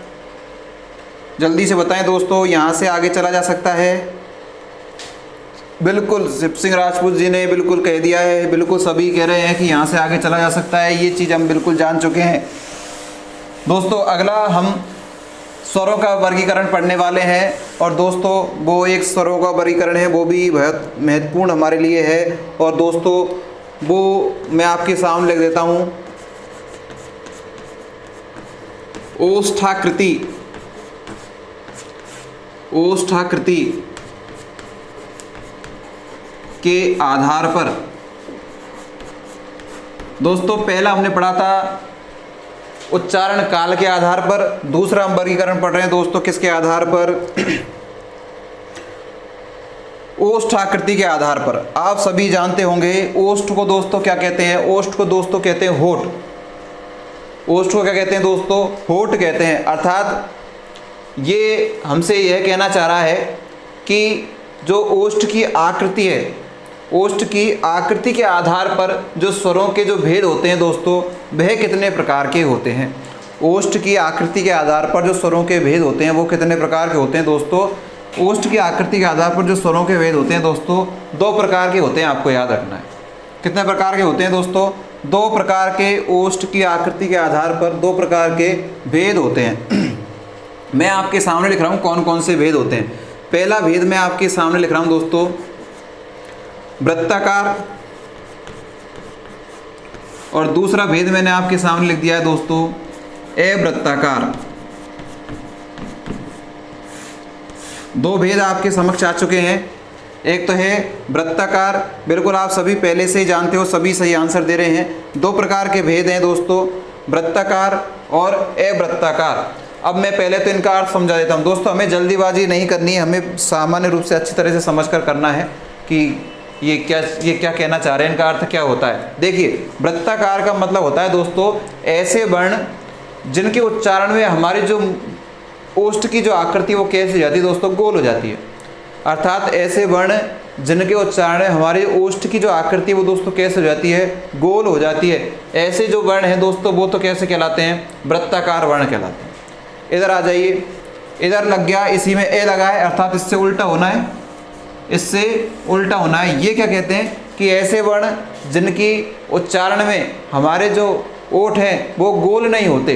Speaker 1: जल्दी से बताएं दोस्तों, यहाँ से आगे चला जा सकता है। बिल्कुल शिव सिंह राजपूत जी ने बिल्कुल कह दिया है, बिल्कुल सभी कह रहे हैं कि यहाँ से आगे चला जा सकता है, ये चीज़ हम बिल्कुल जान चुके हैं। दोस्तों अगला हम स्वरों का वर्गीकरण पढ़ने वाले हैं, और दोस्तों वो एक स्वरों का वर्गीकरण है, वो भी बहुत महत्वपूर्ण हमारे लिए है। और दोस्तों वो मैं आपके सामने लिख देता हूँ, ओष्ठाकृति। ओष्ठाकृति के आधार पर दोस्तों पहला हमने पढ़ा था उच्चारण काल के आधार पर। दूसरा हम वर्गीकरण पढ़ रहे हैं दोस्तों किसके आधार पर? ओष्ठ आकृति के आधार पर। आप सभी जानते होंगे ओष्ठ को दोस्तों क्या कहते हैं? ओष्ठ को दोस्तों कहते हैं होठ। ओष्ठ को क्या कहते हैं दोस्तों? होठ कहते हैं। अर्थात ये हमसे यह कहना चाह रहा है कि जो ओष्ठ की आकृति है, ओष्ठ की आकृति के आधार पर जो स्वरों के जो भेद होते हैं दोस्तों, वह कितने प्रकार के होते हैं। ओष्ठ की आकृति के आधार पर जो स्वरों के भेद होते हैं वो कितने प्रकार के होते हैं दोस्तों? ओष्ठ की आकृति के आधार पर जो स्वरों के भेद होते हैं दोस्तों, 2 प्रकार के होते हैं। आपको याद रखना है। कितने प्रकार के होते हैं दोस्तों? 2 प्रकार के ओष्ठ की आकृति के आधार पर 2 प्रकार के भेद होते हैं। मैं आपके सामने लिख रहा हूँ कौन कौन से भेद होते हैं। पहला भेद मैं आपके सामने लिख रहा हूँ दोस्तों, वृत्ताकार। और दूसरा भेद मैंने आपके सामने लिख दिया है दोस्तों, अवृत्ताकार। 2 भेद आपके समक्ष आ चुके हैं। एक तो है वृत्ताकार, बिल्कुल आप सभी पहले से ही जानते हो, सभी सही आंसर दे रहे हैं। 2 प्रकार के भेद हैं दोस्तों, वृत्ताकार और अवृत्ताकार। अब मैं पहले तो इनका अर्थ समझा देता हूँ दोस्तों। हमें जल्दीबाजी नहीं करनी है, हमें सामान्य रूप से अच्छी तरह से समझकर करना है कि ये क्या कहना चाह रहे हैं, इनका अर्थ क्या होता है। देखिए, वृत्ताकार का मतलब होता है दोस्तों ऐसे वर्ण जिनके उच्चारण में हमारी जो ओष्ठ की जो आकृति वो कैसे हो जाती है दोस्तों? गोल हो जाती है। अर्थात ऐसे वर्ण जिनके उच्चारण में हमारी ओष्ठ की जो आकृति वो दोस्तों कैसे हो जाती है? गोल हो जाती है। ऐसे जो वर्ण हैं दोस्तों वो तो कैसे कहलाते हैं? वृत्ताकार वर्ण कहलाते हैं। इधर आ जाइए, इधर लग गया, इसी में ए लगा है, अर्थात इससे उल्टा होना है, इससे उल्टा होना है। ये क्या कहते हैं कि ऐसे वर्ण जिनकी उच्चारण में हमारे जो ओठ हैं वो गोल नहीं होते,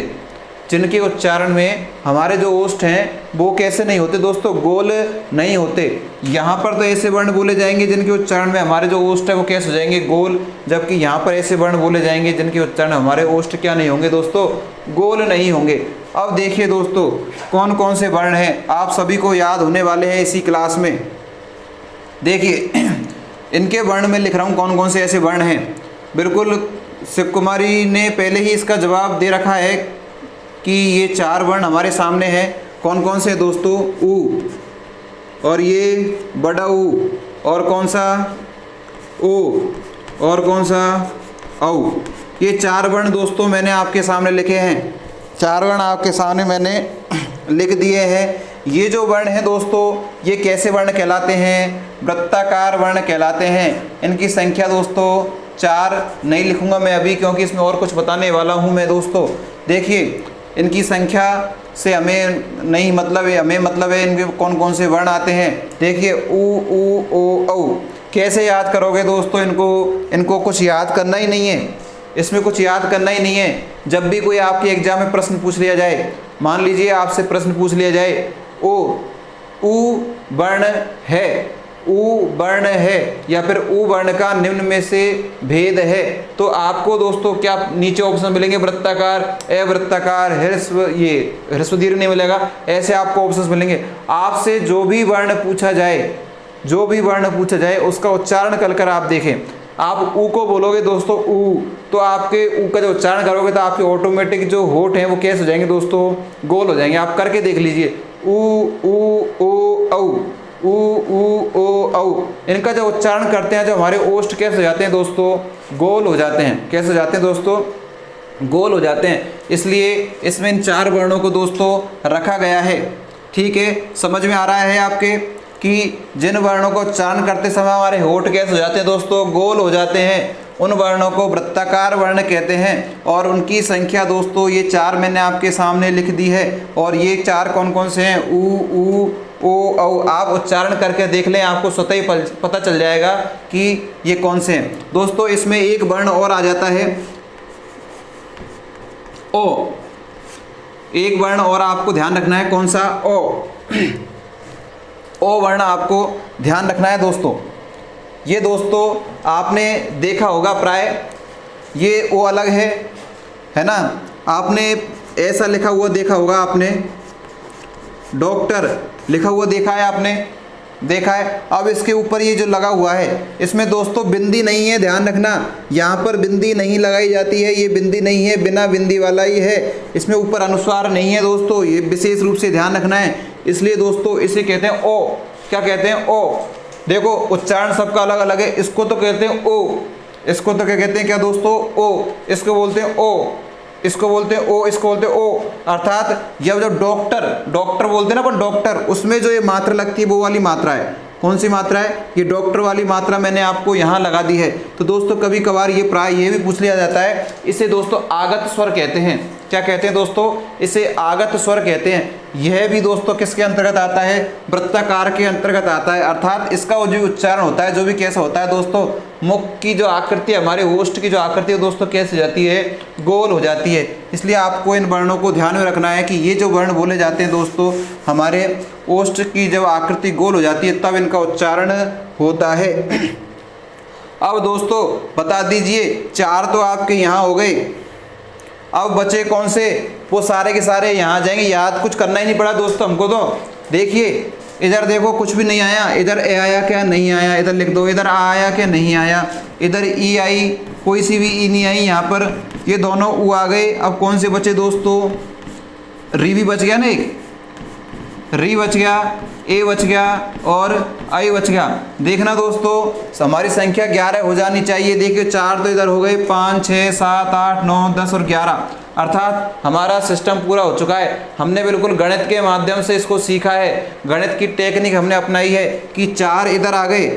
Speaker 1: जिनके उच्चारण में हमारे जो ओष्ठ हैं वो कैसे नहीं होते दोस्तों? गोल नहीं होते। यहाँ पर तो ऐसे वर्ण बोले जाएंगे जिनके उच्चारण में हमारे जो ओष्ठ है वो कैसे हो जाएंगे? गोल। जबकि यहाँ पर ऐसे वर्ण बोले जाएंगे जिनके उच्चारण हमारे ओष्ठ क्या नहीं होंगे दोस्तों? गोल नहीं होंगे। अब देखिए दोस्तों कौन कौन से वर्ण हैं, आप सभी को याद होने वाले हैं इसी क्लास में। देखिए इनके वर्ण में लिख रहा हूँ कौन कौन से ऐसे वर्ण हैं। बिल्कुल शिव कुमारी ने पहले ही इसका जवाब दे रखा है कि ये 4 वर्ण हमारे सामने हैं। कौन कौन से दोस्तों? ऊ, और ये बड़ा ऊ, और कौन सा? ओ, और कौन सा? औ। ये 4 वर्ण दोस्तों मैंने आपके सामने लिखे हैं। 4 वर्ण आपके सामने मैंने लिख दिए हैं। ये जो वर्ण हैं दोस्तों ये कैसे वर्ण कहलाते हैं? वृत्ताकार वर्ण कहलाते हैं। इनकी संख्या दोस्तों 4 नहीं लिखूंगा मैं अभी, क्योंकि इसमें और कुछ बताने वाला हूं मैं दोस्तों। देखिए इनकी संख्या से हमें नहीं मतलब है, हमें मतलब है इनके कौन कौन से वर्ण आते हैं। देखिए ऊ, ओ, औ। कैसे याद करोगे दोस्तों इनको कुछ याद करना ही नहीं है, इसमें कुछ याद करना ही नहीं है। जब भी कोई आपके एग्जाम में प्रश्न पूछ लिया जाए, मान लीजिए आपसे प्रश्न पूछ लिया जाए ऊ वर्ण है, ऊ वर्ण है या फिर ऊ वर्ण का निम्न में से भेद है, तो आपको दोस्तों क्या नीचे ऑप्शन मिलेंगे? वृत्ताकार, अवृत्ताकार, ह्रस्व, ये ह्रस्व दीर्घ नहीं मिलेगा, ऐसे आपको ऑप्शंस मिलेंगे। आपसे जो भी वर्ण पूछा जाए उसका उच्चारण कर आप देखें। आप ऊ को बोलोगे दोस्तों ऊ, तो आपके ऊ का जो उच्चारण करोगे तो आपके ऑटोमेटिक जो होठ हैं वो कैसे हो जाएंगे दोस्तों? गोल हो जाएंगे। आप करके देख लीजिए, ऊ, ओ, औ, ऊ, ओ, इनका जो उच्चारण करते हैं जो हमारे ओष्ठ कैसे हो जाते हैं दोस्तों? गोल हो जाते हैं। कैसे हो जाते हैं दोस्तों? गोल हो जाते हैं। इसलिए इसमें इन 4 वर्णों को दोस्तों रखा गया है। ठीक है, समझ में आ रहा है आपके कि जिन वर्णों को उच्चारण करते समय हमारे होठ कैसे हो जाते हैं दोस्तों? गोल हो जाते हैं। उन वर्णों को वृत्ताकार वर्ण कहते हैं। और उनकी संख्या दोस्तों ये 4 मैंने आपके सामने लिख दी है। और ये 4 कौन कौन से हैं? ऊ, ओ, औ। आप उच्चारण करके देख लें, आपको स्वतः ही पता चल जाएगा कि ये कौन से हैं दोस्तों। इसमें एक वर्ण और आ जाता है ओ। एक वर्ण और आपको ध्यान रखना है, कौन सा? ओ। ओ वर्ण आपको ध्यान रखना है दोस्तों। ये दोस्तों आपने देखा होगा प्राय, ये ओ अलग है ना। आपने ऐसा लिखा हुआ देखा होगा, आपने डॉक्टर लिखा हुआ देखा है आपने, देखा है। अब इसके ऊपर ये जो लगा हुआ है इसमें दोस्तों बिंदी नहीं है, ध्यान रखना, यहाँ पर बिंदी नहीं लगाई जाती है, ये बिंदी नहीं है, बिना बिंदी वाला ही है। इसमें ऊपर अनुस्वार नहीं है दोस्तों, ये विशेष रूप से ध्यान रखना है। इसलिए दोस्तों इसे कहते हैं ओ। क्या कहते हैं? ओ। देखो उच्चारण सबका अलग अलग है। इसको तो कहते हैं ओ, इसको तो क्या कहते हैं क्या दोस्तों? ओ। इसको बोलते हैं ओ, इसको बोलते हैं ओ, इसको बोलते हैं ओ। अर्थात जब जो डॉक्टर बोलते हैं ना अपन, डॉक्टर, उसमें जो ये मात्रा लगती है वो वाली मात्रा है। कौन सी मात्रा है? ये डॉक्टर वाली मात्रा मैंने आपको यहाँ लगा दी है। तो दोस्तों कभी कभार ये प्राय ये भी पूछ लिया जाता है, इसे दोस्तों आगत स्वर कहते हैं। क्या कहते हैं दोस्तों? इसे आगत स्वर कहते हैं। यह भी दोस्तों किसके अंतर्गत आता है? वृत्ताकार के अंतर्गत आता है। अर्थात इसका जो उच्चारण होता है, जो भी कैसा होता है दोस्तों, मुख की जो आकृति, हमारे होस्ट की जो आकृति है दोस्तों कैसे जाती है? गोल हो जाती है। इसलिए आपको इन वर्णों को ध्यान में रखना है कि ये जो वर्ण बोले जाते हैं दोस्तों, हमारे ओष्ठ की जब आकृति गोल हो जाती है तब इनका उच्चारण होता है। अब दोस्तों बता दीजिए, 4 तो आपके यहाँ हो गए, अब बचे कौन से? वो सारे के सारे यहाँ जाएंगे। याद कुछ करना ही नहीं पड़ा दोस्तों हमको। तो देखिए इधर देखो कुछ भी नहीं आया, इधर ए आया क्या? नहीं आया, इधर लिख दो। इधर आ आया क्या? नहीं आया। इधर ई आई, कोई सी भी ई नहीं आई यहाँ पर। ये दोनों ऊ आ गए। अब कौन से बचे दोस्तों? री भी बच गया ना, एक री बच गया, ए बच गया और आई बच गया। देखना दोस्तों हमारी संख्या 11 हो जानी चाहिए। देखिए 4 तो इधर हो गए, 5 6 7 8 9 10 और 11, अर्थात हमारा सिस्टम पूरा हो चुका है। हमने बिल्कुल गणित के माध्यम से इसको सीखा है, गणित की टेक्निक हमने अपनाई है कि 4 इधर आ गए।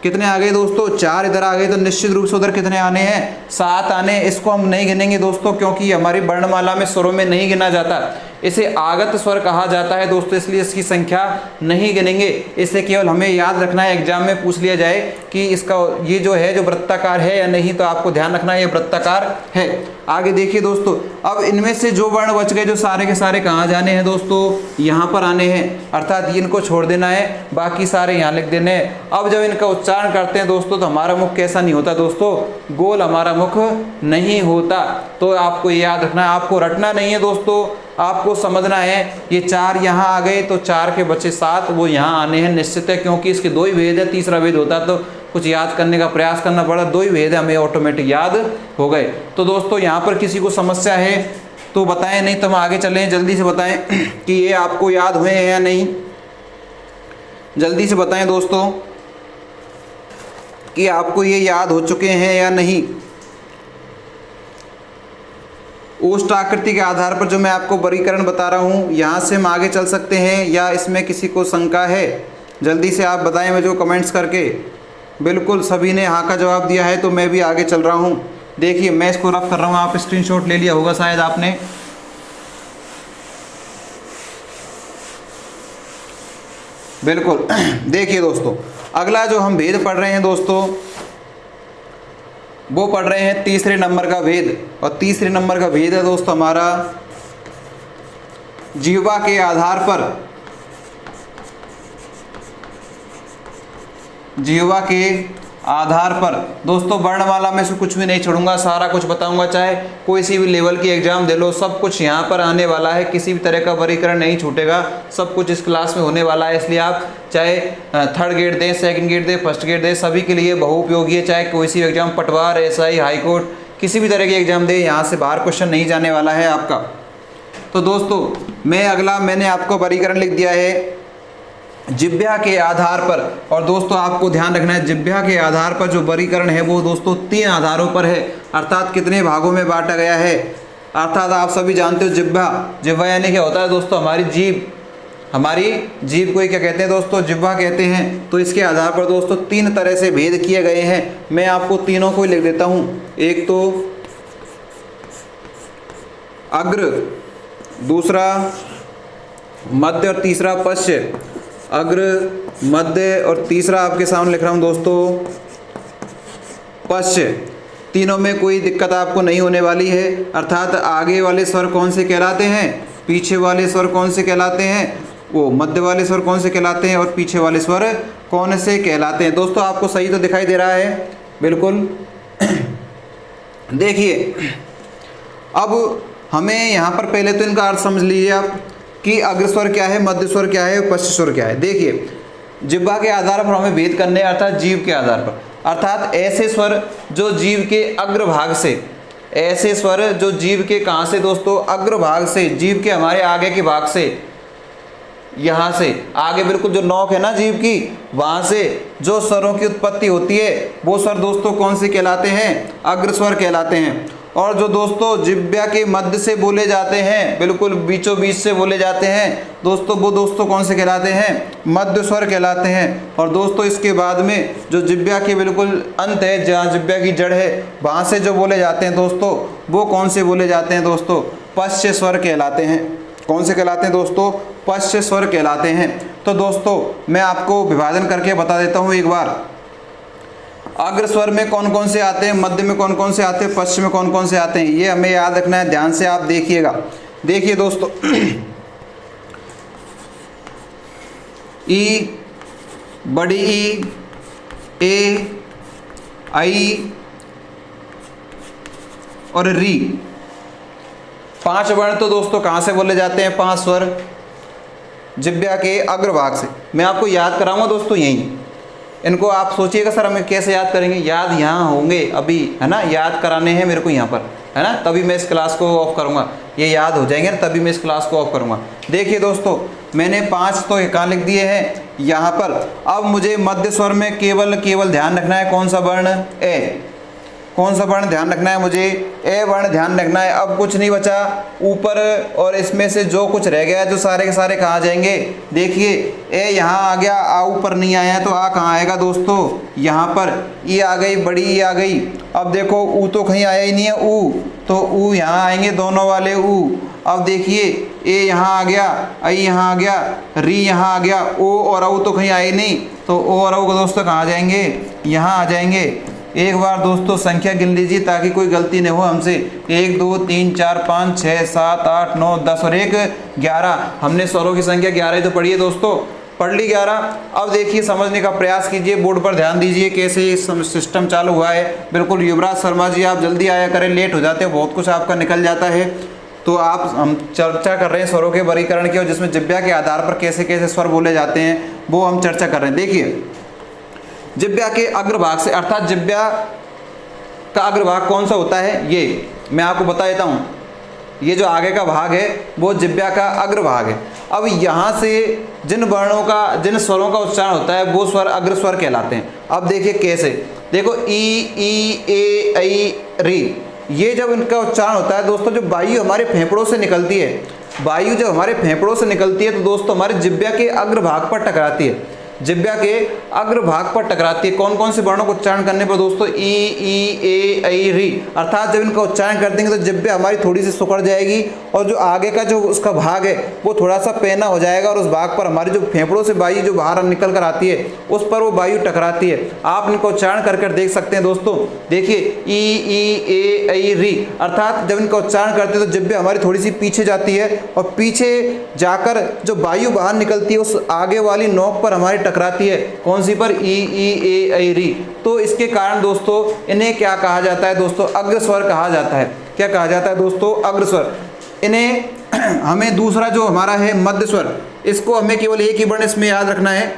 Speaker 1: कितने आ गए दोस्तों? 4 इधर आ गए, तो निश्चित रूप से उधर कितने आने हैं? 7 आने। इसको हम नहीं गिनेंगे दोस्तों, क्योंकि हमारी वर्णमाला में स्वरों में नहीं गिना जाता। इसे आगत स्वर कहा जाता है दोस्तों, इसलिए इसकी संख्या नहीं गिनेंगे। इसे केवल हमें याद रखना है, एग्जाम में पूछ लिया जाए कि इसका ये जो है जो वृत्ताकार है या नहीं, तो आपको ध्यान रखना है ये वृत्ताकार है। आगे देखिए दोस्तों, अब इनमें से जो वर्ण बच गए, जो सारे के सारे कहाँ जाने हैं दोस्तों? यहाँ पर आने हैं। अर्थात ये इनको छोड़ देना है, बाकी सारे यहाँ लिख देने हैं। अब जब इनका उच्चारण करते हैं दोस्तों तो हमारा मुख कैसा नहीं होता दोस्तों? गोल हमारा मुख नहीं होता। तो आपको याद रखना है, आपको रटना नहीं है दोस्तों, आपको समझना है। ये 4 यहाँ आ गए तो 4 के बचे 7 वो यहाँ आने हैं निश्चित है, क्योंकि इसके 2 ही भेद है। तीसरा भेद होता तो कुछ याद करने का प्रयास करना पड़ा। 2 ही भेद है, हमें ऑटोमेटिक याद हो गए। तो दोस्तों यहाँ पर किसी को समस्या है तो बताएं, नहीं तो हम आगे चलें। जल्दी से बताएं कि ये आपको याद हुए हैं या नहीं। जल्दी से बताएं दोस्तों कि आपको ये याद हो चुके हैं या नहीं। ओष्ठ आकृति के आधार पर जो मैं आपको वर्गीकरण बता रहा हूँ, यहाँ से हम आगे चल सकते हैं या इसमें किसी को शंका है? जल्दी से आप बताएं मुझे कमेंट्स करके। बिल्कुल सभी ने हाँ का जवाब दिया है, तो मैं भी आगे चल रहा हूँ। देखिए मैं इसको रफ कर रहा हूँ, आप स्क्रीनशॉट ले लिया होगा शायद आपने। बिल्कुल देखिए दोस्तों, अगला जो हम भेद पढ़ रहे हैं दोस्तों, वो पढ़ रहे हैं तीसरे नंबर का भेद। और तीसरे नंबर का भेद है दोस्तों हमारा जीवा के आधार पर। जीवा के आधार पर दोस्तों वर्णमाला में से कुछ भी नहीं छोड़ूंगा, सारा कुछ बताऊंगा। चाहे कोई सी भी लेवल की एग्जाम दे लो, सब कुछ यहाँ पर आने वाला है। किसी भी तरह का वर्गीकरण नहीं छूटेगा, सब कुछ इस क्लास में होने वाला है। इसलिए आप चाहे 3rd ग्रेड दें, 2nd ग्रेड दें, 1st ग्रेड दें, सभी के लिए बहुउपयोगी है। चाहे कोई सी एग्जाम, पटवार, एसआई, हाईकोर्ट, किसी भी तरह की एग्जाम दे, यहाँ से बाहर क्वेश्चन नहीं जाने वाला है आपका। तो दोस्तों मैंने आपको वर्गीकरण लिख दिया है जिह्वा के आधार पर। और दोस्तों आपको ध्यान रखना है, जिह्वा के आधार पर जो वर्गीकरण है वो दोस्तों 3 आधारों पर है। अर्थात कितने भागों में बांटा गया है? अर्थात आप सभी जानते हो जिह्वा यानी क्या होता है दोस्तों? हमारी जीभ। हमारी जीभ को क्या कहते हैं दोस्तों? जिह्वा कहते हैं। तो इसके आधार पर दोस्तों 3 तरह से भेद किए गए हैं। मैं आपको तीनों को लिख देता हूँ। एक तो अग्र, दूसरा मध्य और तीसरा पश्च। अग्र, मध्य और तीसरा आपके सामने लिख रहा हूँ दोस्तों पश्च। तीनों में कोई दिक्कत आपको नहीं होने वाली है। अर्थात आगे वाले स्वर कौन से कहलाते हैं, पीछे वाले स्वर कौन से कहलाते हैं, वो मध्य वाले स्वर कौन से कहलाते हैं और पीछे वाले स्वर कौन से कहलाते हैं। दोस्तों आपको सही तो दिखाई दे रहा है? बिल्कुल। देखिए अब हमें यहाँ पर पहले तो इनका अर्थ समझ लीजिए आप कि अग्र स्वर क्या है, मध्य स्वर क्या है, पश्च स्वर क्या है। देखिए जिह्वा के आधार पर हमें भेद करने अर्थात जीव के आधार पर, अर्थात ऐसे स्वर जो जीव के अग्रभाग से, ऐसे स्वर जो जीव के कहाँ से दोस्तों, अग्रभाग से, जीव के हमारे आगे के भाग से, यहाँ से आगे बिल्कुल जो नोक है ना जीव की, वहाँ से जो स्वरों की उत्पत्ति होती है वो स्वर दोस्तों कौन से कहलाते हैं, अग्रस्वर कहलाते हैं। और जो दोस्तों जिह्वा के मध्य से बोले जाते हैं, बिल्कुल बीचों बीच से बोले जाते हैं दोस्तों, वो दोस्तों कौन से कहलाते हैं, मध्य स्वर कहलाते हैं। और दोस्तों इसके बाद में जो जिह्वा के बिल्कुल अंत है, जहाँ जिह्वा की जड़ है, वहाँ से जो बोले जाते हैं दोस्तों, वो कौन से बोले जाते हैं दोस्तों, पश्च स्वर कहलाते हैं। कौन से कहलाते हैं दोस्तों, पश्च स्वर कहलाते हैं। तो दोस्तों मैं आपको विभाजन करके बता देता हूँ एक बार, अग्र स्वर में कौन कौन से आते हैं, मध्य में कौन कौन से आते हैं, पश्चिम में कौन कौन से आते हैं, ये हमें याद रखना है। ध्यान से आप देखिएगा। देखिए दोस्तों, ई, बड़ी ई, ए, आई और री, 5 वर्ण तो दोस्तों कहाँ से बोले जाते हैं, 5 स्वर जिह्वा के अग्रभाग से। मैं आपको याद कराऊंगा दोस्तों यहीं, इनको आप सोचिएगा सर हमें कैसे याद करेंगे, याद यहाँ होंगे अभी, है ना, याद कराने हैं मेरे को यहाँ पर, है ना, तभी मैं इस क्लास को ऑफ करूँगा, ये याद हो जाएंगे ना, तभी मैं इस क्लास को ऑफ करूँगा। देखिए दोस्तों मैंने 5 तो कहाँ लिख दिए हैं यहाँ पर। अब मुझे मध्य स्वर में केवल ध्यान रखना है कौन सा वर्ण, ए, कौन सा वर्ण ध्यान रखना है मुझे, ए वर्ण ध्यान रखना है। अब कुछ नहीं बचा ऊपर, और इसमें से जो कुछ रह गया जो सारे के सारे कहाँ जाएंगे, देखिए ए यहाँ आ गया, आ ऊपर नहीं आया है तो आ कहाँ आएगा दोस्तों, यहाँ पर ई आ गई, बड़ी ई आ गई। अब देखो ऊ तो कहीं आया ही नहीं है, ऊ तो ऊ यहाँ आएंगे दोनों वाले ऊ। अब देखिए ए यहाँ आ गया, आई यहाँ आ गया, री यहाँ आ गया, ओ और औ तो कहीं आए नहीं, तो ओ और औ को दोस्तों कहाँ जाएंगे, यहाँ आ जाएंगे। एक बार दोस्तों संख्या गिन लीजिए ताकि कोई गलती नहीं हो हमसे, 1 2 3 4 5 6 7 8 9 10 और 1 11। हमने स्वरों की संख्या 11 ही तो पढ़ी है दोस्तों, पढ़ ली 11। अब देखिए समझने का प्रयास कीजिए, बोर्ड पर ध्यान दीजिए कैसे सिस्टम चालू हुआ है। बिल्कुल युवराज शर्मा जी आप जल्दी आया करें, लेट हो जाते हैं, बहुत कुछ आपका निकल जाता है। तो हम चर्चा कर रहे हैं स्वरों के वर्गीकरण की, और जिसमें जिह्वा के आधार पर कैसे कैसे स्वर बोले जाते हैं वो हम चर्चा कर रहे हैं। देखिए जिह्वा के अग्रभाग से, अर्थात जिह्वा का अग्रभाग कौन सा होता है, ये मैं आपको बता देता हूँ। ये जो आगे का भाग है वो जिह्वा का अग्रभाग है। अब यहाँ से जिन वर्णों का, जिन स्वरों का उच्चारण होता है वो स्वर अग्र स्वर कहलाते हैं। अब देखिए कैसे, देखो ई, ए, ऐ, री, ये जब इनका उच्चारण होता है दोस्तों, जो वायु हमारे फेफड़ों से निकलती है, वायु जब हमारे फेफड़ों से निकलती है तो दोस्तों हमारे जिह्वा के अग्रभाग पर टकराती है, जिह्वा के अग्रभाग पर टकराती है। कौन कौन से वर्णों को उच्चारण करने पर दोस्तों, ई, ए, ऐ, री, अर्थात जब इनका उच्चारण कर देंगे तो जिह्वा हमारी थोड़ी सी सिकुड़ जाएगी, और जो आगे का जो उसका भाग है वो थोड़ा सा पैना हो जाएगा, और उस भाग पर हमारी जो फेफड़ों से वायु जो बाहर निकल कर आती है उस पर वो वायु टकराती है। आप इनका उच्चारण कर देख सकते हैं दोस्तों। देखिए ई, ए, ऐ, री, अर्थात जब इनका उच्चारण करते हैं तो जिह्वा हमारी थोड़ी सी पीछे जाती है, और पीछे जाकर जो वायु बाहर निकलती है उस आगे वाली नोक पर हमारी टकराती है, कौन सी पर, ई, ए, ऐ, री। तो इसके कारण दोस्तों इन्हें क्या कहा जाता है दोस्तों, अग्रस्वर कहा जाता है। क्या कहा जाता है दोस्तों, अग्रस्वर। इन्हें हमें दूसरा जो हमारा है मध्य स्वर, इसको हमें केवल एक ही वर्ण इसमें याद रखना है।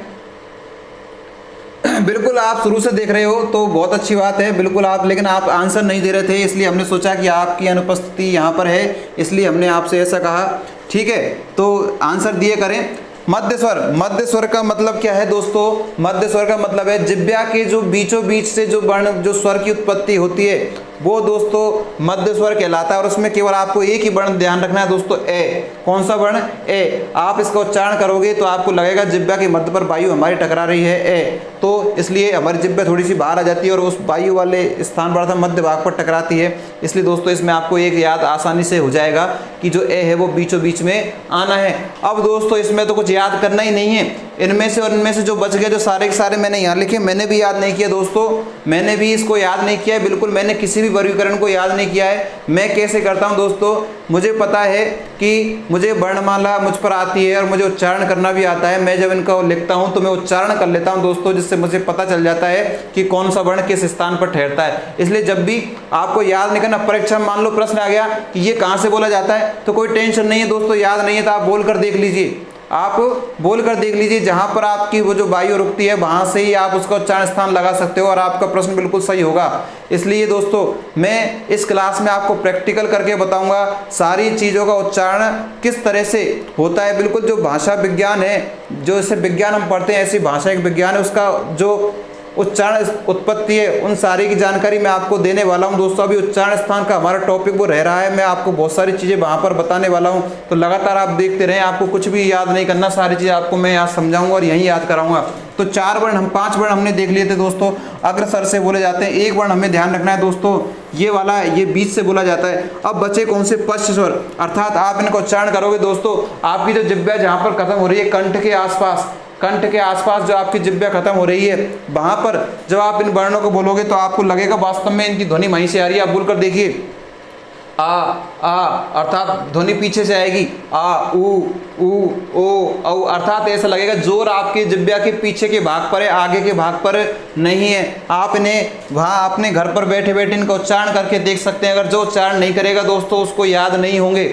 Speaker 1: बिल्कुल आप शुरू से देख रहे हो तो बहुत अच्छी बात है, बिल्कुल आप, लेकिन आप आंसर नहीं दे रहे थे, इसलिए हमने सोचा कि आपकी अनुपस्थिति यहाँ पर है, इसलिए हमने आपसे ऐसा कहा। ठीक है, तो आंसर दिए करें। मध्य स्वर, मध्य स्वर का मतलब क्या है दोस्तों, मध्य स्वर का मतलब है जिह्वा के जो बीचों बीच से जो वर्ण, जो स्वर की उत्पत्ति होती है वो दोस्तों मध्य स्वर कहलाता है। और उसमें केवल आपको एक ही वर्ण ध्यान रखना है दोस्तों, ए। कौन सा वर्ण, ए। आप इसका उच्चारण करोगे तो आपको लगेगा जिह्वा के मध्य पर वायु हमारी टकरा रही है, ए, तो इसलिए हमारी जिह्वा थोड़ी सी बाहर आ जाती है और उस वायु वाले स्थान पर मध्य भाग पर टकराती है। इसलिए दोस्तों इसमें आपको एक याद आसानी से हो जाएगा कि जो ए है वो बीचों बीच में आना है। अब दोस्तों इसमें तो कुछ याद करना ही नहीं है, इनमें से और इनमें से जो बच गए, जो सारे के सारे मैंने यहाँ लिखे, मैंने भी याद नहीं किया दोस्तों, मैंने भी इसको याद नहीं किया है, बिल्कुल मैंने किसी भी वर्गीकरण को याद नहीं किया है। मैं कैसे करता हूँ दोस्तों, मुझे पता है कि मुझे वर्णमाला मुझ पर आती है और मुझे उच्चारण करना भी आता है। मैं जब इनका लिखता हूँ तो मैं उच्चारण कर लेता हूँ दोस्तों, जिससे मुझे पता चल जाता है कि कौन सा वर्ण किस स्थान पर ठहरता है। इसलिए जब भी आपको याद नहीं करना, परीक्षा में मान लो प्रश्न आ गया कि ये कहाँ से बोला जाता है, तो कोई टेंशन नहीं है दोस्तों, याद नहीं है तो आप बोल कर देख लीजिए, आप बोल कर देख लीजिए, जहाँ पर आपकी वो जो वायु रुकती है वहाँ से ही आप उसका उच्चारण स्थान लगा सकते हो और आपका प्रश्न बिल्कुल सही होगा। इसलिए दोस्तों मैं इस क्लास में आपको प्रैक्टिकल करके बताऊंगा सारी चीज़ों का उच्चारण किस तरह से होता है। बिल्कुल जो भाषा विज्ञान है, जो इसे विज्ञान हम पढ़ते हैं, ऐसी भाषा एक विज्ञान है, उसका जो उच्चारण उत्पत्ति है उन सारी की जानकारी मैं आपको देने वाला हूं दोस्तों। अभी उच्चारण स्थान का हमारा टॉपिक वो रह रहा है, मैं आपको बहुत सारी चीज़ें वहां पर बताने वाला हूं, तो लगातार आप देखते रहें। आपको कुछ भी याद नहीं करना, सारी चीज़ें आपको मैं यहाँ समझाऊंगा और यहीं याद कराऊंगा। तो 5 वर्ण हमने देख लिए थे दोस्तों, अग्रसर से बोले जाते हैं। एक वर्ण हमें ध्यान रखना है दोस्तों, ये वाला ये बीच से बोला जाता है। अब बचे कौन से? पश्च स्वर, अर्थात आप इनको उच्चारण करोगे दोस्तों, आपकी जो जिह्वा जहाँ पर खत्म हो रही है कंठ के आसपास, कंठ के आसपास जो आपकी जिह्वा खत्म हो रही है वहां पर जब आप इन वर्णों को बोलोगे तो आपको लगेगा वास्तव में इनकी ध्वनि वहीं से आ रही है। आप बोलकर देखिए, आ अर्थात ध्वनि पीछे से आएगी, आ उ ओ, अर्थात ऐसा लगेगा जोर आपके जिह्वा के पीछे के भाग पर है, आगे के भाग पर नहीं है। आप इन्हें वहाँ अपने घर पर बैठे बैठे इनका उच्चारण करके देख सकते हैं। अगर जो उच्चारण नहीं करेगा दोस्तों उसको याद नहीं होंगे,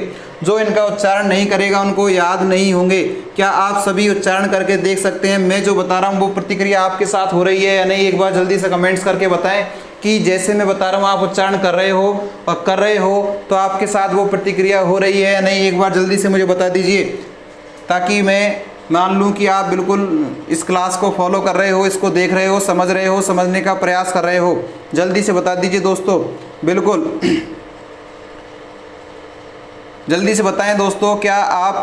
Speaker 1: जो इनका उच्चारण नहीं करेगा उनको याद नहीं होंगे। क्या आप सभी उच्चारण करके देख सकते हैं? मैं जो बता रहा हूँ वो प्रतिक्रिया आपके साथ हो रही है या नहीं, एक बार जल्दी से कमेंट्स करके बताएं कि जैसे मैं बता रहा हूँ आप उच्चारण कर रहे हो, और कर रहे हो तो आपके साथ वो प्रतिक्रिया हो रही है या नहीं, एक बार जल्दी से मुझे बता दीजिए, ताकि मैं मान लूँ कि आप बिल्कुल इस क्लास को फॉलो कर रहे हो, इसको देख रहे हो, समझ रहे हो, समझने का प्रयास कर रहे हो। जल्दी से बता दीजिए दोस्तों, बिल्कुल जल्दी से बताएं दोस्तों, क्या आप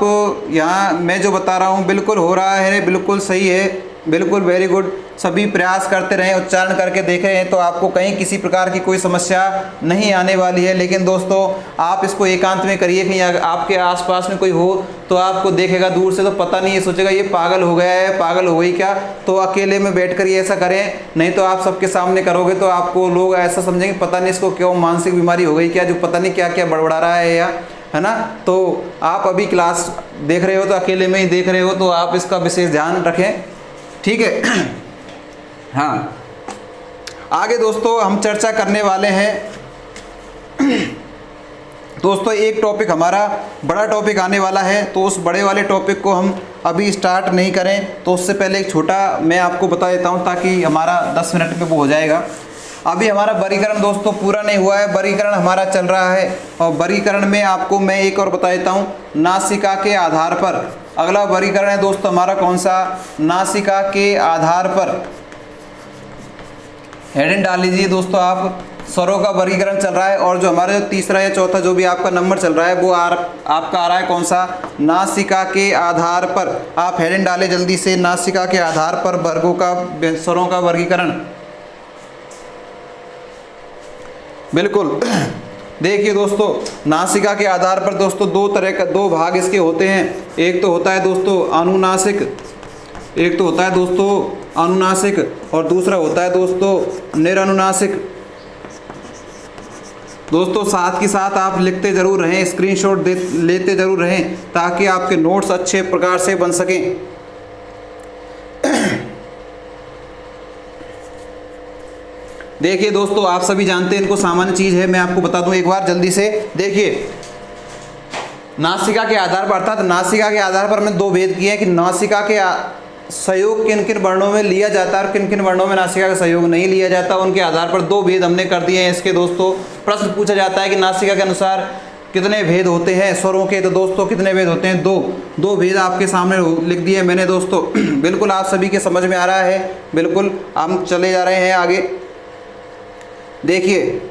Speaker 1: यहाँ मैं जो बता रहा हूँ बिल्कुल हो रहा है, बिल्कुल सही है, बिल्कुल वेरी गुड। सभी प्रयास करते रहें, उच्चारण करके देख रहे हैं तो आपको कहीं किसी प्रकार की कोई समस्या नहीं आने वाली है। लेकिन दोस्तों आप इसको एकांत में करिए, कहीं आपके आसपास में कोई हो तो आपको देखेगा दूर से तो पता नहीं है, सोचेगा ये पागल हो गया है, पागल हो गई क्या, तो अकेले में बैठ कर ये ऐसा करें। नहीं तो आप सबके सामने करोगे तो आपको लोग ऐसा समझेंगे पता नहीं इसको क्यों मानसिक बीमारी हो गई क्या, जो पता नहीं क्या क्या बड़बड़ा रहा है या, है ना। तो आप अभी क्लास देख रहे हो तो अकेले में ही देख रहे हो, तो आप इसका विशेष ध्यान रखें, ठीक है। हाँ, आगे दोस्तों हम चर्चा करने वाले हैं दोस्तों, एक टॉपिक हमारा बड़ा टॉपिक आने वाला है, तो उस बड़े वाले टॉपिक को हम अभी स्टार्ट नहीं करें, तो उससे पहले एक छोटा मैं आपको बता देता हूं ताकि हमारा 10 मिनट में वो हो जाएगा। अभी हमारा वर्गीकरण दोस्तों पूरा नहीं हुआ है, वर्गीकरण हमारा चल रहा है, और वर्गीकरण में आपको मैं एक और बता देता हूँ, नासिका के आधार पर अगला वर्गीकरण है दोस्तों हमारा कौन सा? नासिका के आधार पर। हेडिंग डाल लीजिए दोस्तों आप, स्वरों का वर्गीकरण चल रहा है, और जो हमारा जो तीसरा या चौथा जो भी आपका नंबर चल रहा है वो आपका आ रहा है कौन सा? नासिका के आधार पर। आप हेडिंग डालें जल्दी से, नासिका के आधार पर वर्गों का, स्वरों का वर्गीकरण। बिल्कुल देखिए दोस्तों, नासिका के आधार पर दोस्तों दो तरह का, दो भाग इसके होते हैं। एक तो होता है दोस्तों अनुनासिक, एक तो होता है दोस्तों अनुनासिक, और दूसरा होता है दोस्तों निरनुनासिक। दोस्तों साथ के साथ आप लिखते जरूर रहें, स्क्रीनशॉट लेते जरूर रहें, ताकि आपके नोट्स अच्छे प्रकार से बन सकें। देखिए दोस्तों आप सभी जानते हैं, इनको सामान्य चीज़ है, मैं आपको बता दूं एक बार जल्दी से। देखिए नासिका के आधार पर, अर्थात नासिका के आधार पर हमने दो भेद किए हैं कि नासिका के सहयोग किन किन वर्णों में लिया जाता है और किन किन वर्णों में नासिका का सहयोग नहीं लिया जाता। उनके आधार पर दो भेद हमने कर दिए हैं इसके दोस्तों। प्रश्न पूछा जाता है कि नासिका के अनुसार कितने भेद होते हैं स्वरों के, तो दोस्तों कितने भेद होते हैं? दो भेद आपके सामने लिख दिए मैंने दोस्तों। बिल्कुल आप सभी के समझ में आ रहा है, बिल्कुल हम चले जा रहे हैं आगे। देखिए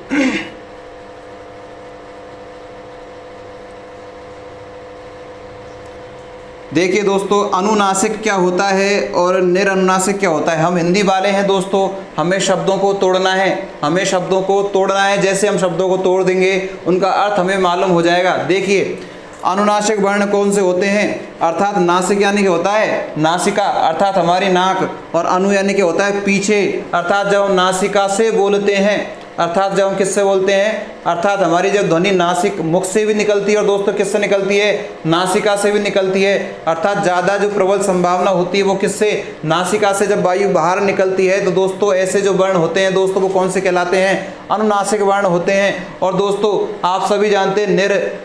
Speaker 1: देखिए दोस्तों, अनुनासिक क्या होता है और निरनुनासिक क्या होता है। हम हिंदी वाले हैं दोस्तों, हमें शब्दों को तोड़ना है, हमें शब्दों को तोड़ना है। जैसे हम शब्दों को तोड़ देंगे उनका अर्थ हमें मालूम हो जाएगा। देखिए अनुनासिक वर्ण कौन से होते हैं, अर्थात नासिक यानी कि होता है नासिका अर्थात हमारी नाक, और अनु यानी कि होता है पीछे, अर्थात जब हम नासिका से बोलते हैं, अर्थात जब हम किससे बोलते हैं? अर्थात हमारी जब ध्वनि नासिक मुख से भी निकलती है और दोस्तों किससे निकलती है, नासिका से भी निकलती है। अर्थात ज़्यादा जो प्रबल संभावना होती है वो किससे, नासिका से जब वायु बाहर निकलती है। तो दोस्तों ऐसे जो वर्ण होते हैं दोस्तों वो कौन से कहलाते हैं, अनुनासिक वर्ण होते हैं। और दोस्तों आप सभी जानते हैं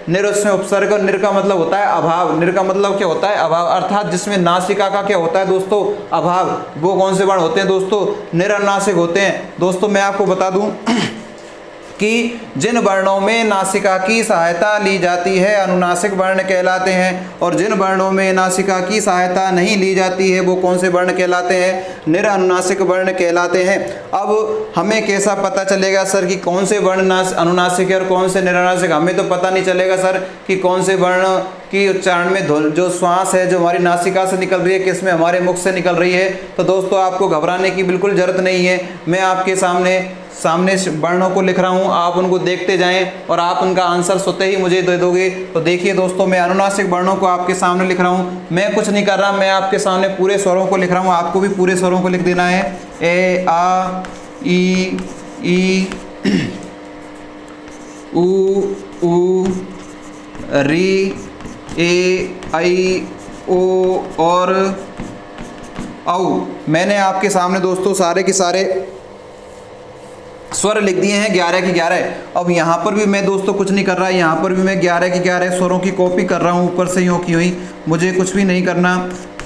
Speaker 1: निर उसमें उपसर्ग, और निर का मतलब होता है अभाव, निर का मतलब क्या होता है, अभाव। अर्थात जिसमें नासिका का क्या होता है दोस्तों, अभाव, वो कौन से वर्ण होते हैं दोस्तों, निरनुनासिक होते हैं। दोस्तों मैं आपको बता दूं कि जिन वर्णों में नासिका की सहायता ली जाती है अनुनासिक वर्ण कहलाते हैं, और जिन वर्णों में नासिका की सहायता नहीं ली जाती है वो कौन से वर्ण कहलाते हैं, निरनुनासिक वर्ण कहलाते हैं। अब हमें कैसा पता चलेगा सर कि कौन से वर्ण अनुनासिक है और कौन से निरनुनासिक, हमें तो पता नहीं चलेगा सर कि कौन से वर्ण की उच्चारण में जो श्वास है जो हमारी नासिका से निकल रही है, किस में हमारे मुख से निकल रही है। तो दोस्तों आपको घबराने की बिल्कुल ज़रूरत नहीं है। मैं आपके सामने वर्णों को लिख रहा हूँ, आप उनको देखते जाएं और आप उनका आंसर स्वतः ही मुझे दे दोगे। तो देखिए दोस्तों मैं अनुनासिक वर्णों को आपके सामने लिख रहा हूँ, मैं कुछ नहीं कर रहा, मैं आपके सामने पूरे स्वरों को लिख रहा हूँ, आपको भी पूरे स्वरों को लिख देना है। ए आ ई उ री ए आई ओ और औ। मैंने आपके सामने दोस्तों सारे के सारे स्वर लिख दिए हैं 11 के 11। अब यहाँ पर भी मैं दोस्तों कुछ नहीं कर रहा, यहाँ पर भी मैं 11 के 11 स्वरों की कॉपी कर रहा हूँ ऊपर से यूँ की हुई। मुझे कुछ भी नहीं करना,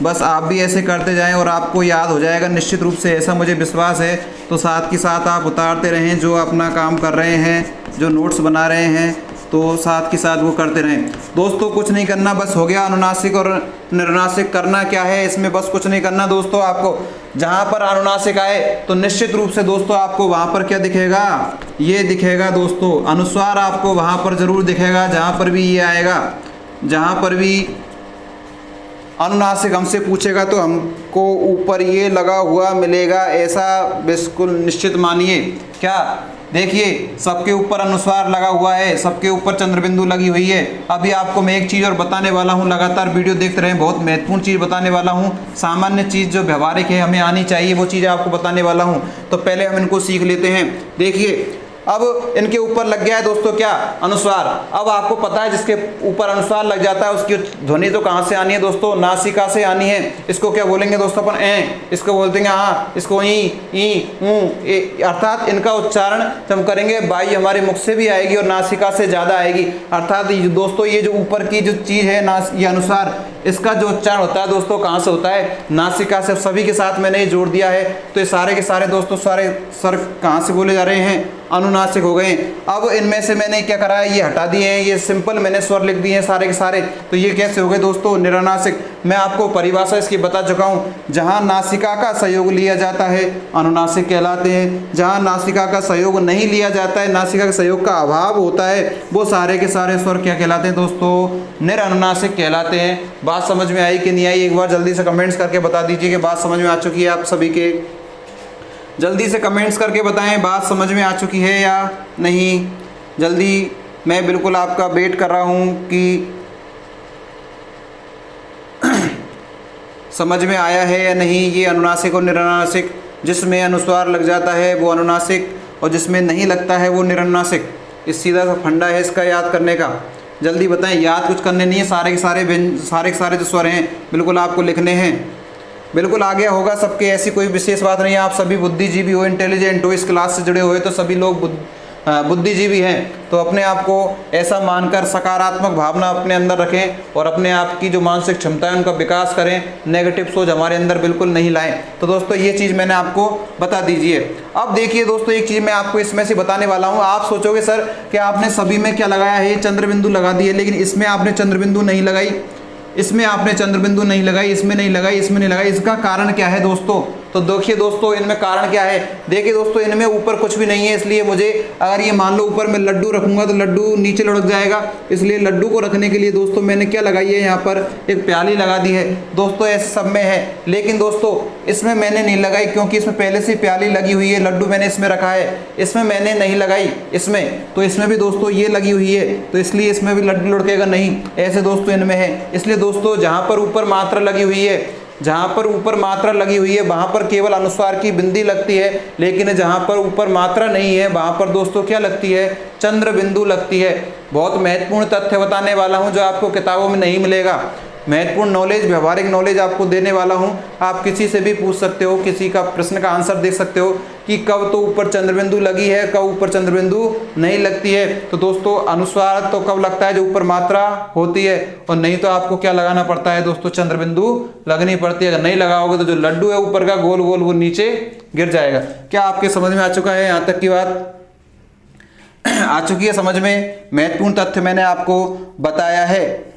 Speaker 1: बस आप भी ऐसे करते जाएं और आपको याद हो जाएगा निश्चित रूप से, ऐसा मुझे विश्वास है। तो साथ के साथ आप उतारते रहें, जो अपना काम कर रहे हैं, जो नोट्स बना रहे हैं, तो साथ के साथ वो करते रहें। दोस्तों कुछ नहीं करना, बस हो गया अनुनासिक और निरनुनासिक। करना क्या है इसमें, बस कुछ नहीं करना दोस्तों। आपको जहाँ पर अनुनासिक आए तो निश्चित रूप से दोस्तों आपको वहाँ पर क्या दिखेगा, ये दिखेगा दोस्तों, अनुस्वार आपको वहाँ पर ज़रूर दिखेगा। जहाँ पर भी ये आएगा, जहाँ पर भी अनुनासिक हमसे पूछेगा तो हमको ऊपर ये लगा हुआ मिलेगा, ऐसा बिल्कुल निश्चित मानिए। क्या देखिए सबके ऊपर अनुस्वार लगा हुआ है, सबके ऊपर चंद्रबिंदु लगी हुई है। अभी आपको मैं एक चीज़ और बताने वाला हूँ, लगातार वीडियो देखते रहें, बहुत महत्वपूर्ण चीज़ बताने वाला हूँ। सामान्य चीज़ जो व्यवहारिक है हमें आनी चाहिए वो चीज़ आपको बताने वाला हूँ। तो पहले हम इनको सीख लेते हैं। देखिए अब इनके ऊपर लग गया है दोस्तों क्या, अनुस्वार। अब आपको पता है जिसके ऊपर अनुस्वार लग जाता है उसकी ध्वनि तो कहाँ से आनी है दोस्तों, नासिका से आनी है। इसको क्या बोलेंगे दोस्तों अपन, इसको बोलते हैं हाँ, इसको ई ऊ। अर्थात इनका उच्चारण जब हम करेंगे वायु हमारे मुख से भी आएगी और नासिका से ज़्यादा आएगी। अर्थात दोस्तों ये जो ऊपर की जो चीज़ है ये अनुस्वार, इसका जो उच्चारण होता है दोस्तों कहाँ से होता है, नासिका से। सभी के साथ मैंने ये जोड़ दिया है। तो ये सारे के सारे दोस्तों सारे स्वर कहाँ से बोले जा रहे हैं, अनुनासिक हो गए। अब इनमें से मैंने क्या करा है, ये हटा दिए हैं, ये सिंपल मैंने स्वर लिख दिए हैं सारे के सारे। तो ये कैसे हो गए दोस्तों, निरनुनासिक। मैं आपको परिभाषा इसकी बता चुका हूँ, जहाँ नासिका का सहयोग लिया जाता है अनुनासिक कहलाते हैं। जहाँ नासिका का सहयोग नहीं लिया जाता है, नासिका के सहयोग का अभाव होता है, वो सारे के सारे स्वर क्या कहलाते हैं दोस्तों, निरनुनासिक कहलाते हैं। बात समझ में आई कि नहीं आई, एक बार जल्दी से कमेंट्स करके बता दीजिए कि बात समझ में आ चुकी है आप सभी के। जल्दी से कमेंट्स करके बताएं बात समझ में आ चुकी है या नहीं। जल्दी, मैं बिल्कुल आपका वेट कर रहा हूं कि समझ में आया है या नहीं। ये अनुनासिक और निरनुनासिक, जिसमें अनुस्वार लग जाता है वो अनुनासिक और जिसमें नहीं लगता है वो निरनुनासिक। इस सीधा सा फंडा है इसका याद करने का। जल्दी बताएं, याद कुछ करने नहीं है, सारे के सारे जो स्वर हैं बिल्कुल आपको लिखने हैं। बिल्कुल आ गया होगा सबके, ऐसी कोई विशेष बात नहीं है। आप सभी बुद्धिजीवी हो, इंटेलिजेंट हो, इस क्लास से जुड़े हुए तो सभी लोग बुद्धिजीवी हैं। तो अपने आप को ऐसा मानकर सकारात्मक भावना अपने अंदर रखें और अपने आप की जो मानसिक क्षमता है उनका विकास करें। नेगेटिव सोच हमारे अंदर बिल्कुल नहीं लाएं। तो दोस्तों ये चीज़ मैंने आपको बता दीजिए। अब देखिए दोस्तों, एक चीज़ मैं आपको इसमें से बताने वाला हूँ। आप सोचोगे सर कि आपने सभी में क्या लगाया है, चंद्रबिंदु लगा दी है, लेकिन इसमें आपने चंद्रबिंदु नहीं लगाई, इसमें आपने चंद्रबिंदु नहीं लगाई, इसमें नहीं लगाई, इसमें नहीं लगाई। इसका कारण क्या है दोस्तों? तो देखिए दोस्तों, इनमें कारण क्या है। देखिए दोस्तों, इनमें ऊपर कुछ भी नहीं है, इसलिए मुझे अगर ये मान लो ऊपर मैं लड्डू रखूंगा तो लड्डू नीचे लुढ़क जाएगा। इसलिए लड्डू को रखने के लिए दोस्तों मैंने क्या लगाई है, यहाँ पर एक प्याली लगा दी है दोस्तों। ऐसे सब में है, लेकिन दोस्तों इसमें मैंने नहीं लगाई क्योंकि इसमें पहले से प्याली लगी हुई है। लड्डू मैंने इसमें रखा है, इसमें मैंने नहीं लगाई इसमें। तो इसमें भी दोस्तों ये लगी हुई है, तो इसलिए इसमें भी लड्डू लुढ़केगा नहीं। ऐसे दोस्तों इनमें है। इसलिए दोस्तों जहाँ पर ऊपर मात्रा लगी हुई है जहाँ पर ऊपर मात्रा लगी हुई है वहाँ पर केवल अनुस्वार की बिंदी लगती है, लेकिन जहाँ पर ऊपर मात्रा नहीं है वहाँ पर दोस्तों क्या लगती है, चंद्र बिंदु लगती है। बहुत महत्वपूर्ण तथ्य बताने वाला हूँ जो आपको किताबों में नहीं मिलेगा। महत्वपूर्ण नॉलेज, व्यवहारिक नॉलेज आपको देने वाला हूँ। आप किसी से भी पूछ सकते हो, किसी का प्रश्न का आंसर दे सकते हो कि कब तो ऊपर चंद्रबिंदु लगी है, कब ऊपर चंद्रबिंदु नहीं लगती है। तो दोस्तों अनुस्वार तो कब लगता है, जो ऊपर मात्रा होती है, और नहीं तो आपको क्या लगाना पड़ता है दोस्तों, चंद्रबिंदु लगनी पड़ती है। अगर नहीं लगाओगे तो जो लड्डू है ऊपर का गोल गोल वो नीचे गिर जाएगा। क्या आपके समझ में आ चुका है? यहाँ तक की बात आ चुकी है समझ में? महत्वपूर्ण तथ्य मैंने आपको बताया है,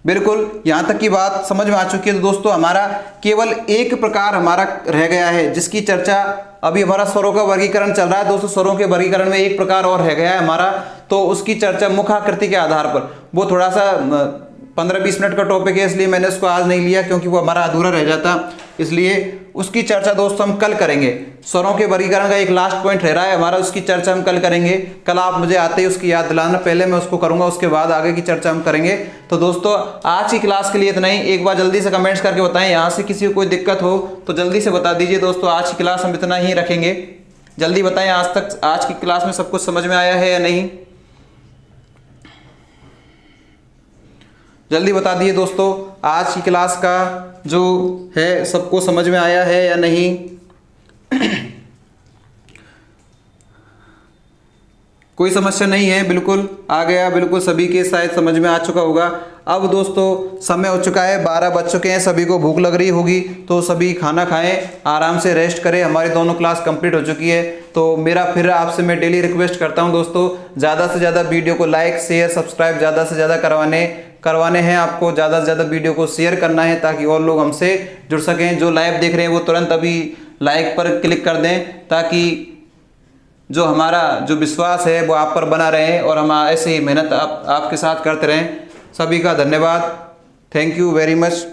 Speaker 1: बिल्कुल यहाँ तक की बात समझ में आ चुकी है। तो दोस्तों हमारा केवल एक प्रकार हमारा रह गया है जिसकी चर्चा, अभी हमारा स्वरों का वर्गीकरण चल रहा है दोस्तों। स्वरों के वर्गीकरण में एक प्रकार और रह गया है हमारा, तो उसकी चर्चा मुखाकृति के आधार पर, वो थोड़ा सा 15-20 मिनट का टॉपिक है, इसलिए मैंने उसको आज नहीं लिया क्योंकि वो हमारा अधूरा रह जाता, इसलिए उसकी चर्चा दोस्तों हम कल करेंगे। स्वरों के वर्गीकरण का एक लास्ट पॉइंट रह रहा है हमारा, उसकी चर्चा हम कल करेंगे। कल आप मुझे आते ही उसकी याद दिलाना, पहले मैं उसको करूंगा, उसके बाद आगे की चर्चा हम करेंगे। तो दोस्तों आज की क्लास के लिए इतना ही। एक बार जल्दी से कमेंट्स करके बताएं, यहाँ से किसी को कोई दिक्कत हो तो जल्दी से बता दीजिए दोस्तों। आज की क्लास हम इतना ही रखेंगे, जल्दी बताएं आज की क्लास में सब कुछ समझ में आया है या नहीं, जल्दी बता दिए दोस्तों। आज की क्लास का जो है सबको समझ में आया है या नहीं? कोई समस्या नहीं है, बिल्कुल आ गया, बिल्कुल सभी के शायद समझ में आ चुका होगा। अब दोस्तों समय हो चुका है, 12 बज चुके हैं, सभी को भूख लग रही होगी, तो सभी खाना खाएं, आराम से रेस्ट करें। हमारी दोनों क्लास कंप्लीट हो चुकी है। तो मेरा फिर आपसे मैं डेली रिक्वेस्ट करता हूं दोस्तों, ज़्यादा से ज़्यादा वीडियो को लाइक शेयर सब्सक्राइब ज़्यादा से ज़्यादा करवाने हैं आपको। ज़्यादा से ज़्यादा वीडियो को शेयर करना है ताकि और लोग हमसे जुड़ सकें। जो लाइव देख रहे हैं वो तुरंत अभी लाइक पर क्लिक कर दें, ताकि जो हमारा जो विश्वास है वो आप पर बना रहे और हम ऐसे ही मेहनत आपके साथ करते रहें। सभी का धन्यवाद, थैंक यू वेरी मच।